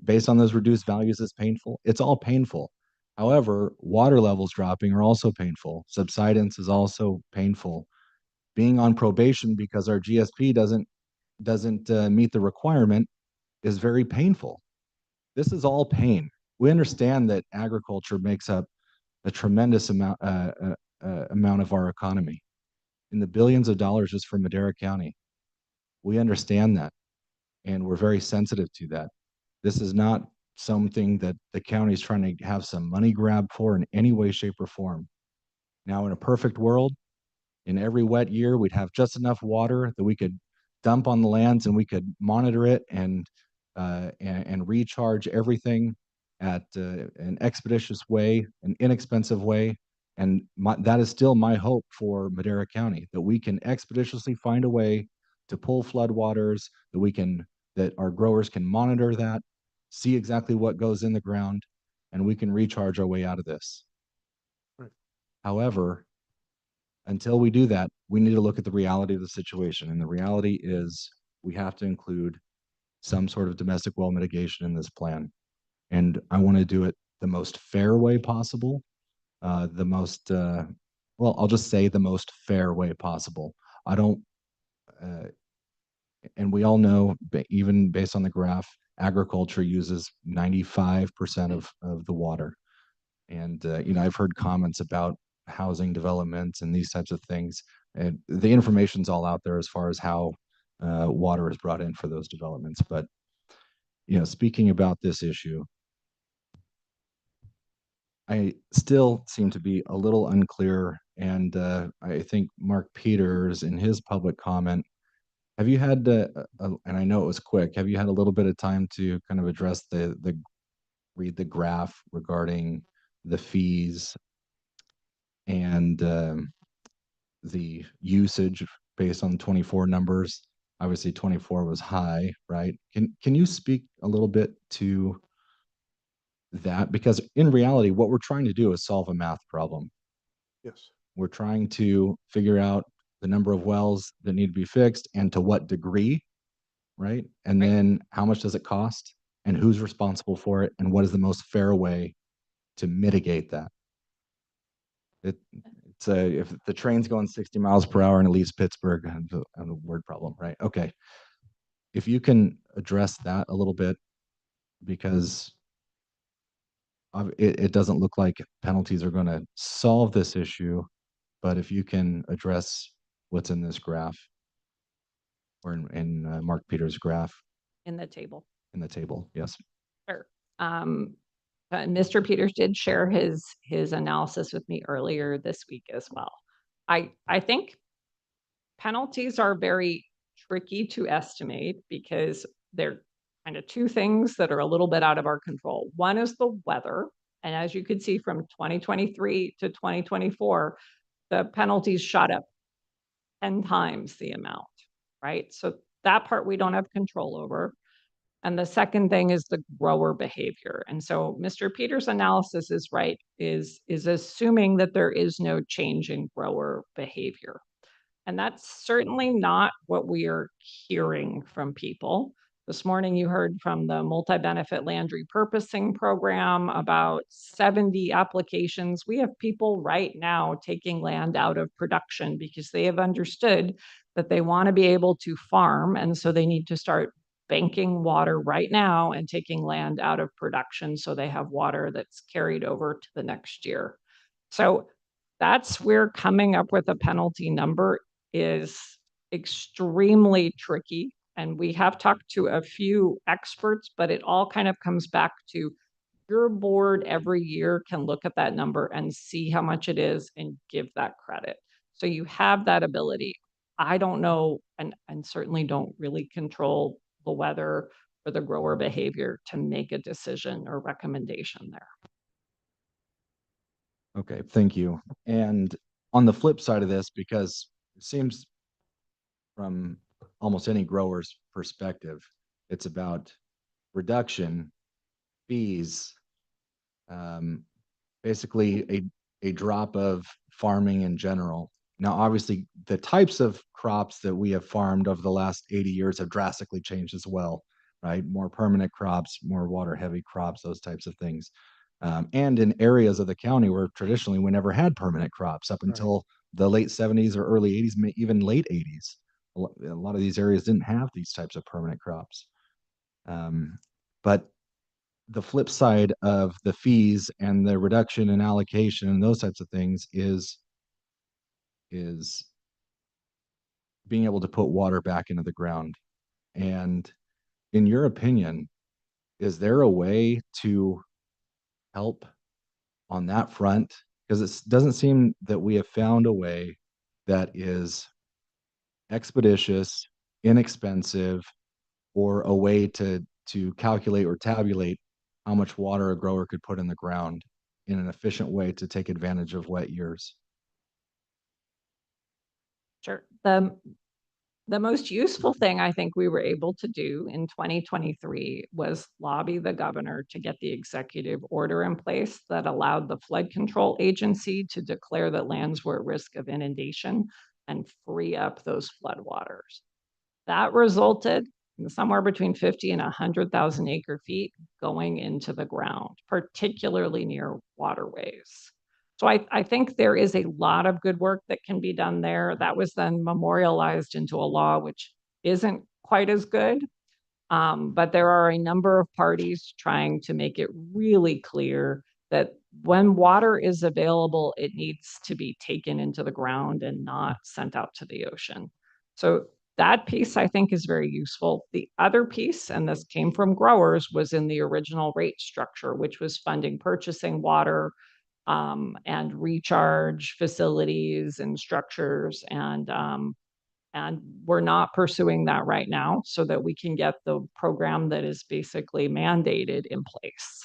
based on those reduced values is painful. It's all painful. However, water levels dropping are also painful. Subsidence is also painful. Being on probation because our GSP doesn't meet the requirement is very painful. This is all pain. We understand that agriculture makes up a tremendous amount of our economy, in the billions of dollars just for Madera County. We understand that, and we're very sensitive to that. This is not something that the county is trying to have some money grab for in any way, shape, or form. Now, in a perfect world, in every wet year, we'd have just enough water that we could dump on the lands and we could monitor it and recharge everything at an expeditious way, an inexpensive way. And that is still my hope for Madera County, that we can expeditiously find a way to pull floodwaters, that our growers can monitor that, see exactly what goes in the ground, and we can recharge our way out of this. Right. However, until we do that, we need to look at the reality of the situation. And the reality is we have to include some sort of domestic well mitigation in this plan. And I want to do it the most fair way possible, I'll just say the most fair way possible. I don't, and we all know, even based on the graph, agriculture uses 95% of the water. And, I've heard comments about housing developments and these types of things. And the information's all out there as far as how water is brought in for those developments. But, speaking about this issue, I still seem to be a little unclear. And I think Mark Peters, in his public comment, have you had, and I know it was quick, have you had a little bit of time to kind of address read the graph regarding the fees and the usage based on 24 numbers? Obviously 24 was high, right? Can you speak a little bit to that? Because in reality, what we're trying to do is solve a math problem. Yes. We're trying to figure out the number of wells that need to be fixed and to what degree, right? And then how much does it cost and who's responsible for it and what is the most fair way to mitigate that? If the train's going 60 miles per hour and it leaves Pittsburgh, I have a word problem, right? Okay. If you can address that a little bit, because it doesn't look like penalties are going to solve this issue, but if you can address what's in this graph or in Mark Peters' graph In the table. in the table, yes. Sure. Mr. Peters did share his analysis with me earlier this week as well. I think penalties are very tricky to estimate because they're kind of two things that are a little bit out of our control. One is the weather. And as you can see from 2023 to 2024, the penalties shot up 10 times the amount, right? So that part we don't have control over. And the second thing is the grower behavior. And so Mr. Peters' analysis is right, is assuming that there is no change in grower behavior. And that's certainly not what we are hearing from people. This morning, you heard from the multi-benefit land repurposing program about 70 applications. We have people right now taking land out of production because they have understood that they want to be able to farm. And so they need to start banking water right now and taking land out of production so they have water that's carried over to the next year. So that's where coming up with a penalty number is extremely tricky. And we have talked to a few experts, but it all kind of comes back to your board every year can look at that number and see how much it is and give that credit. So you have that ability. I don't know, and certainly don't really control the weather or the grower behavior to make a decision or recommendation there. Okay, thank you. And on the flip side of this, because it seems from almost any grower's perspective, it's about reduction, fees, basically a drop of farming in general. Now, obviously, the types of crops that we have farmed over the last 80 years have drastically changed as well, right? More permanent crops, more water-heavy crops, those types of things. And in areas of the county where traditionally we never had permanent crops up until the late 70s or early 80s, even late 80s. A lot of these areas didn't have these types of permanent crops. But the flip side of the fees and the reduction in allocation and those types of things is being able to put water back into the ground. And in your opinion, is there a way to help on that front? Because it doesn't seem that we have found a way that is expeditious, inexpensive, or a way to calculate or tabulate how much water a grower could put in the ground in an efficient way to take advantage of wet years. Sure. The most useful thing I think we were able to do in 2023 was lobby the governor to get the executive order in place that allowed the flood control agency to declare that lands were at risk of inundation and free up those floodwaters. That resulted in somewhere between 50 and 100,000 acre feet going into the ground, particularly near waterways. So I think there is a lot of good work that can be done there. That was then memorialized into a law, which isn't quite as good. But there are a number of parties trying to make it really clear that when water is available, it needs to be taken into the ground and not sent out to the ocean. So that piece I think is very useful. The other piece, and this came from growers, was in the original rate structure, which was funding purchasing water and recharge facilities and structures. And we're not pursuing that right now so that we can get the program that is basically mandated in place.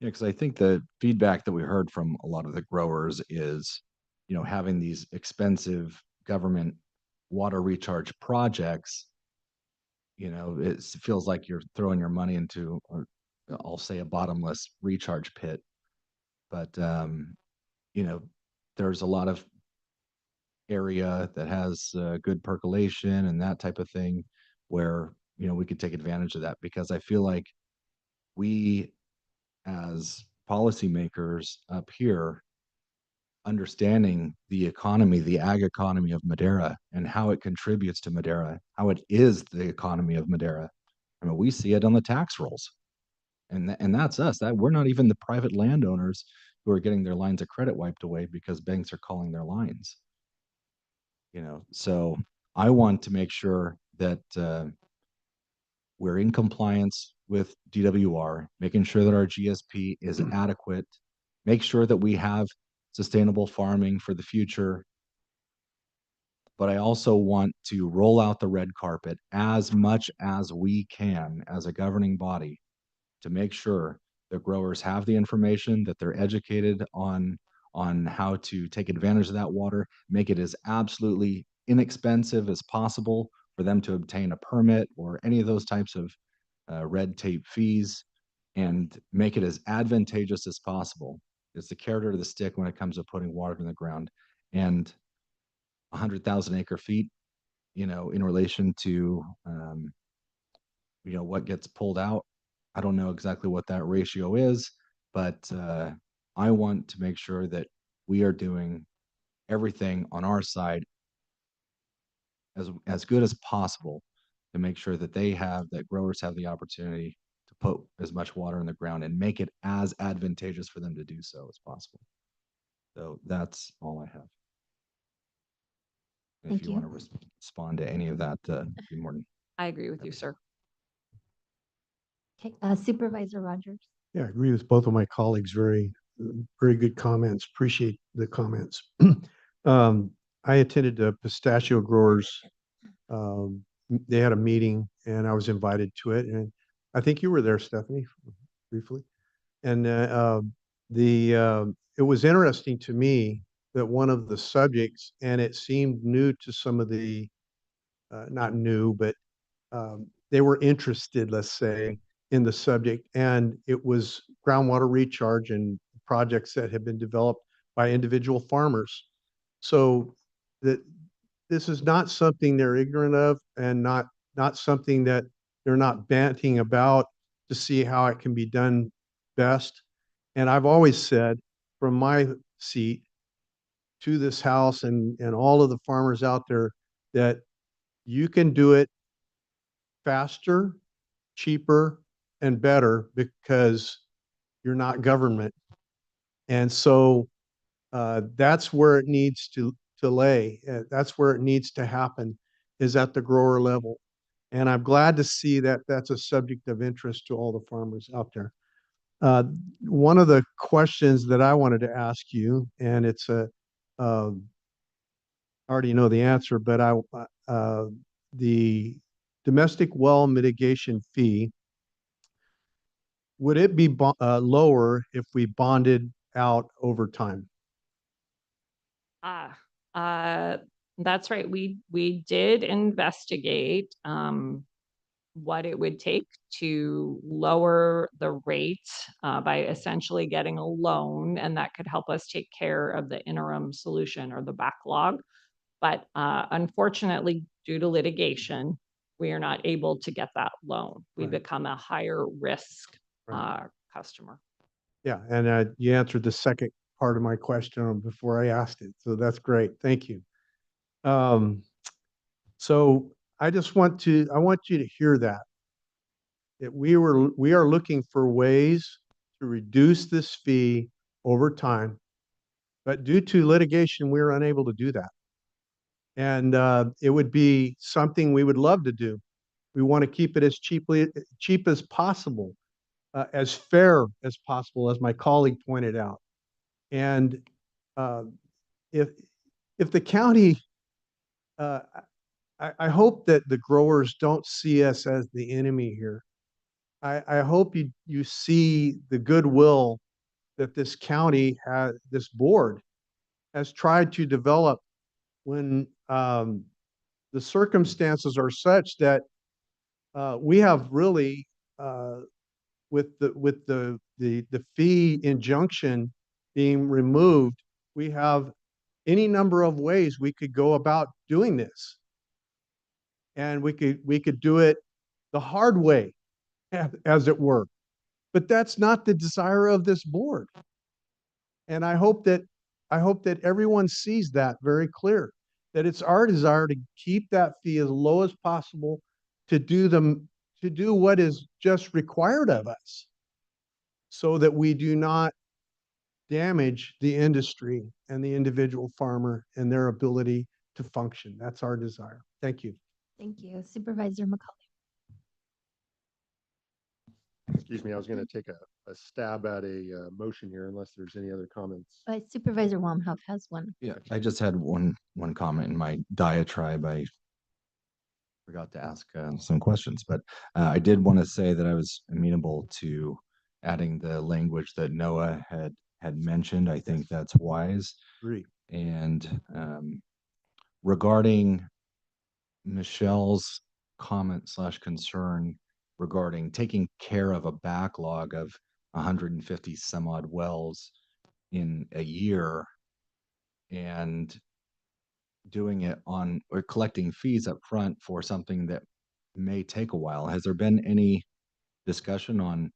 Yeah, because I think the feedback that we heard from a lot of the growers is, having these expensive government water recharge projects, it feels like you're throwing your money into, or I'll say, a bottomless recharge pit. But, there's a lot of area that has good percolation and that type of thing where, we could take advantage of that, because I feel like we as policymakers up here, understanding the economy, the ag economy of Madera and how it contributes to Madera, how it is the economy of Madera. I mean, we see it on the tax rolls, and that's us. That we're not even the private landowners who are getting their lines of credit wiped away because banks are calling their lines. So I want to make sure that we're in compliance with DWR, making sure that our GSP is adequate, make sure that we have sustainable farming for the future. but I also want to roll out the red carpet as much as we can as a governing body to make sure that growers have the information, that they're educated on how to take advantage of that water, make it as absolutely inexpensive as possible for them to obtain a permit or any of those types of red tape fees, and make it as advantageous as possible. It's the carrot or the stick when it comes to putting water in the ground. And 100,000 acre feet, in relation to, what gets pulled out. I don't know exactly what that ratio is, but I want to make sure that we are doing everything on our side as good as possible to make sure that that growers have the opportunity to put as much water in the ground and make it as advantageous for them to do so as possible. So that's all I have. If Thank you you. want to respond to any of that, be more than. I agree with you, sir. Okay, Supervisor Rogers. Yeah, I agree with both of my colleagues. Very, very good comments. Appreciate the comments. I attended the pistachio growers. They had a meeting and I was invited to it. And I think you were there, Stephanie, briefly. And it was interesting to me that one of the subjects, and it seemed new to some of the, not new, but they were interested, let's say, in the subject, and it was groundwater recharge and projects that have been developed by individual farmers. So that this is not something they're ignorant of, and not something that they're not banting about to see how it can be done best. And I've always said from my seat to this house and all of the farmers out there that you can do it faster, cheaper, and better because you're not government. And so that's where it needs to lay. That's where it needs to happen, is at the grower level. And I'm glad to see that that's a subject of interest to all the farmers out there. One of the questions that I wanted to ask you, and it's I already know the answer, but the domestic well mitigation fee, would it be lower if we bonded out over time? That's right. We did investigate what it would take to lower the rate by essentially getting a loan, and that could help us take care of the interim solution or the backlog. But unfortunately, due to litigation, we are not able to get that loan. We become a higher risk customer. Yeah, and you answered the second part of my question before I asked it, so that's great. Thank you. So I want you to hear that we are looking for ways to reduce this fee over time, but due to litigation, we're unable to do that. And it would be something we would love to do. We want to keep it as cheap as possible, as fair as possible, as my colleague pointed out. And if the county, I hope that the growers don't see us as the enemy here. I hope you see the goodwill that this county has, this board has tried to develop when the circumstances are such that we have really, with the fee injunction being removed, we have any number of ways we could go about doing this, and we could do it the hard way, as it were. But that's not the desire of this board. And I hope that everyone sees that very clear, that it's our desire to keep that fee as low as possible, to do what is just required of us, so that we do not damage the industry and the individual farmer and their ability to function. That's our desire. Thank you. Thank you. Supervisor McCauley. Excuse me, I was going to take a stab at a motion here unless there's any other comments. Supervisor Wamhoff has one. Yeah, I just had one comment in my diatribe. I forgot to ask some questions, but I did want to say that I was amenable to adding the language that Noah had mentioned. I think that's wise. Agree. And regarding Michelle's comment / concern regarding taking care of a backlog of 150 some odd wells in a year and doing it on or collecting fees up front for something that may take a while. Has there been any discussion on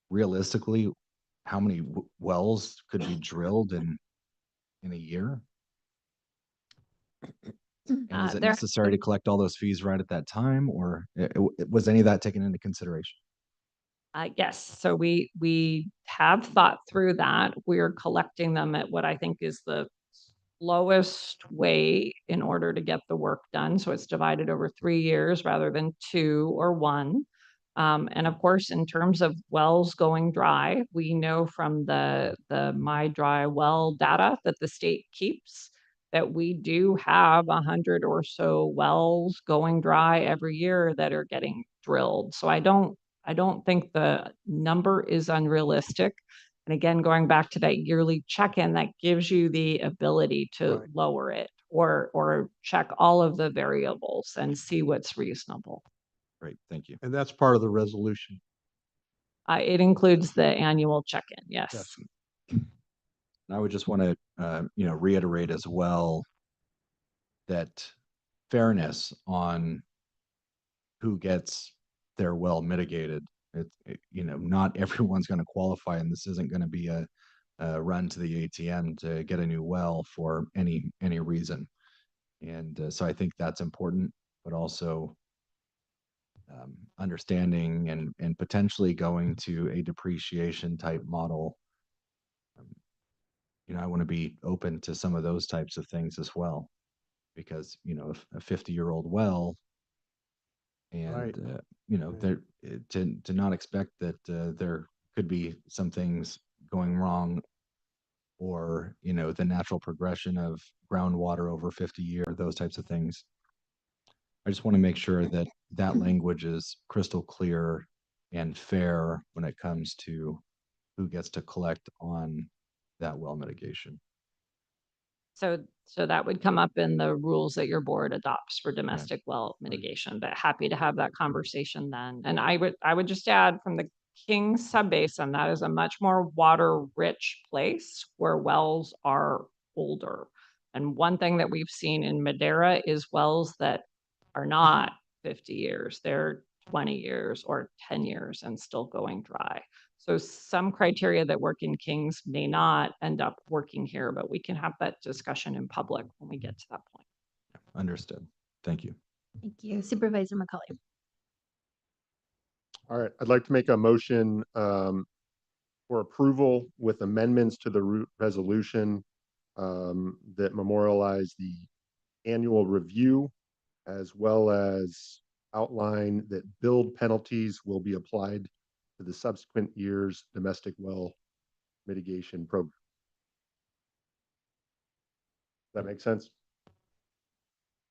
realistically how many wells could be drilled in a year? And is it necessary to collect all those fees right at that time, or was any of that taken into consideration? Yes, so we have thought through that. We're collecting them at what I think is the lowest way in order to get the work done. So it's divided over 3 years rather than 2 or 1. And of course, in terms of wells going dry, we know from the My Dry Well data that the state keeps that we do have 100 or so wells going dry every year that are getting drilled. So I don't think the number is unrealistic. And again, going back to that yearly check-in, that gives you the ability to lower it or check all of the variables and see what's reasonable. Great, thank you. And that's part of the resolution. It includes the annual check-in, yes. And I would just want to, reiterate as well that fairness on who gets their well mitigated. Not everyone's going to qualify, and this isn't going to be a run to the ATM to get a new well for any reason. And so I think that's important, but also understanding and potentially going to a depreciation type model. I want to be open to some of those types of things as well, because a 50-year-old well, and there to not expect that there could be some things going wrong, or the natural progression of groundwater over 50 years, those types of things. I just want to make sure that that language is crystal clear and fair when it comes to who gets to collect on that well mitigation. So that would come up in the rules that your board adopts for domestic well mitigation, but happy to have that conversation then. And I would just add, from the King Subbasin, that is a much more water rich place where wells are older. And one thing that we've seen in Madera is wells that are not 50 years, they're 20 years or 10 years and still going dry. So some criteria that work in Kings may not end up working here, but we can have that discussion in public when we get to that point. Understood. Thank you. Thank you. Supervisor McCauley. All right, I'd like to make a motion for approval with amendments to the resolution that memorialize the annual review, as well as outline that build penalties will be applied to the subsequent year's domestic well mitigation program. Does that make sense?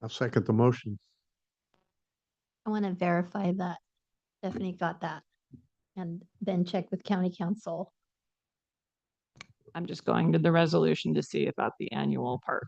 I'll second the motion. I want to verify that Stephanie got that and then check with county council. I'm just going to the resolution to see about the annual part.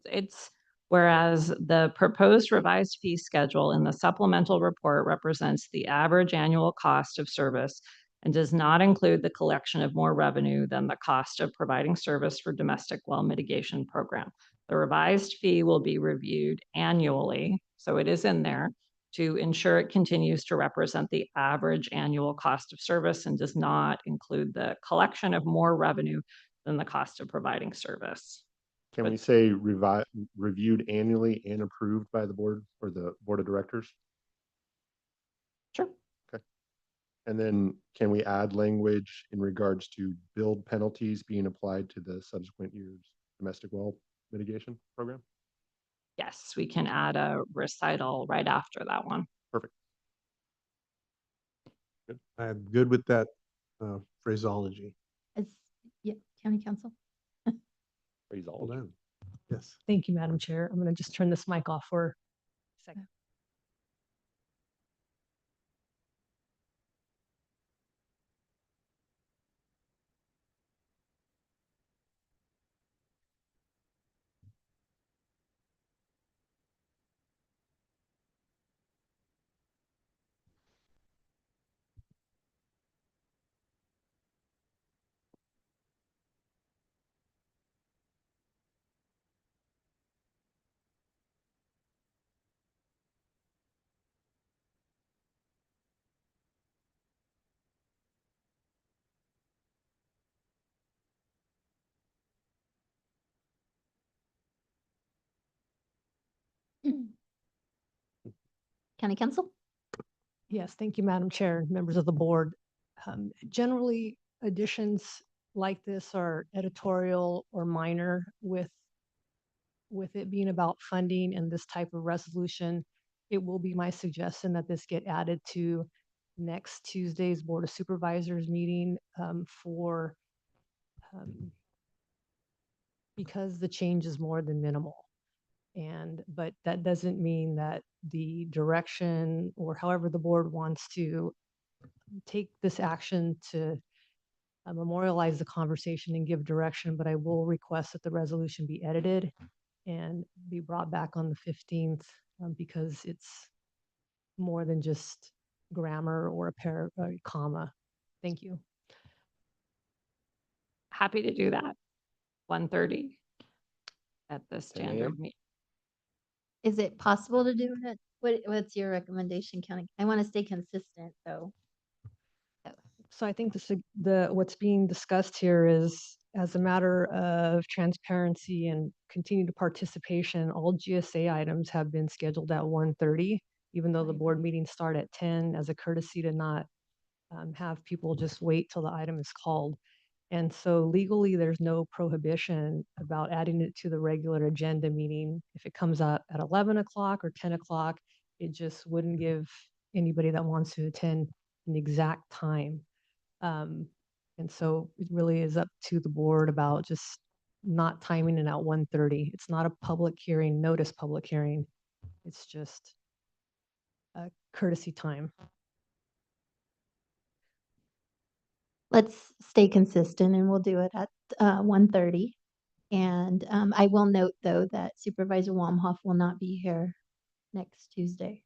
It's whereas the proposed revised fee schedule in the supplemental report represents the average annual cost of service and does not include the collection of more revenue than the cost of providing service for domestic well mitigation program. The revised fee will be reviewed annually, so it is in there, to ensure it continues to represent the average annual cost of service and does not include the collection of more revenue than the cost of providing service. Can we say reviewed annually and approved by the board or the board of directors? Sure. Okay. And then can we add language in regards to build penalties being applied to the subsequent year's domestic well mitigation program? Yes, we can add a recital right after that one. Perfect. I'm good with that phraseology. As, yeah, County Council. Hold on. Yes. Thank you, Madam Chair. I'm going to just turn this mic off for a second. County Council. Yes, thank you, Madam Chair, members of the board. Generally, additions like this are editorial or minor with it being about funding and this type of resolution. It will be my suggestion that this get added to next Tuesday's Board of Supervisors meeting for because the change is more than minimal. But that doesn't mean that the direction or however the board wants to take this action to memorialize the conversation and give direction, but I will request that the resolution be edited and be brought back on the 15th because it's more than just grammar or a comma. Thank you. Happy to do that. 1:30 at the standard meeting. Is it possible to do it? What's your recommendation, County? I want to stay consistent, though. So I think what's being discussed here is as a matter of transparency and continued participation, all GSA items have been scheduled at 1:30, even though the board meetings start at 10 as a courtesy to not have people just wait till the item is called. And so legally, there's no prohibition about adding it to the regular agenda meeting. If it comes out at 11 o'clock or 10 o'clock, it just wouldn't give anybody that wants to attend an exact time. And so it really is up to the board about just not timing it at 1:30. It's not a public hearing, notice public hearing. It's just a courtesy time. Let's stay consistent and we'll do it at 1:30. And I will note, though, that Supervisor Wamhoff will not be here next Tuesday.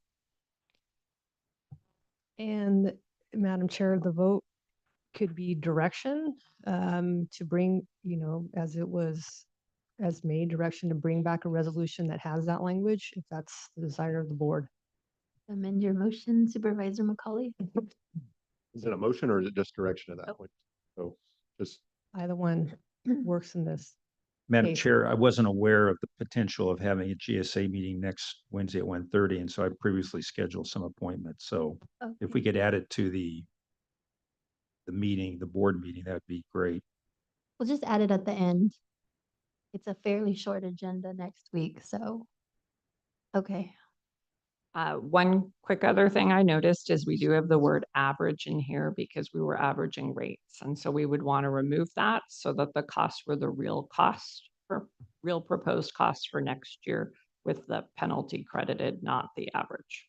And Madam Chair, the vote could be direction to bring, as it was as made direction to bring back a resolution that has that language, if that's the desire of the board. Amend your motion, Supervisor McCauley. Is it a motion or is it just direction at that point? So just Either one works in this. Madam case. Chair, I wasn't aware of the potential of having a GSA meeting next Wednesday at 1:30, and so I previously scheduled some appointments. So if we could add it to the meeting, the board meeting, that'd be great. We'll just add it at the end. It's a fairly short agenda next week, so. Okay. One quick other thing I noticed is we do have the word average in here because we were averaging rates. And so we would want to remove that so that the costs were the real cost for real proposed costs for next year with the penalty credited, not the average.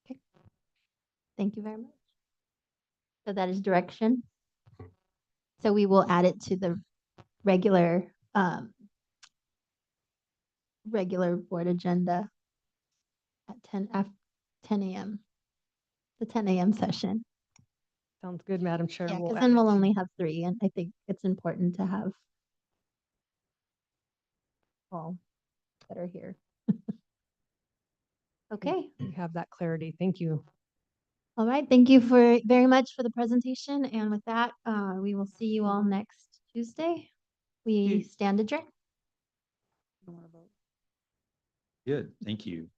Okay. Thank you very much. So that is direction. So we will add it to the regular board agenda at 10 a.m. The 10 a.m. session. Sounds good, Madam Chair. Yeah, We'll because add then it we'll to- only have 3, and I think it's important to have all that are here. Okay. We have that clarity. Thank you. All right. Thank you very much for the presentation. And with that, we will see you all next Tuesday. We stand adjourned. Good, thank you.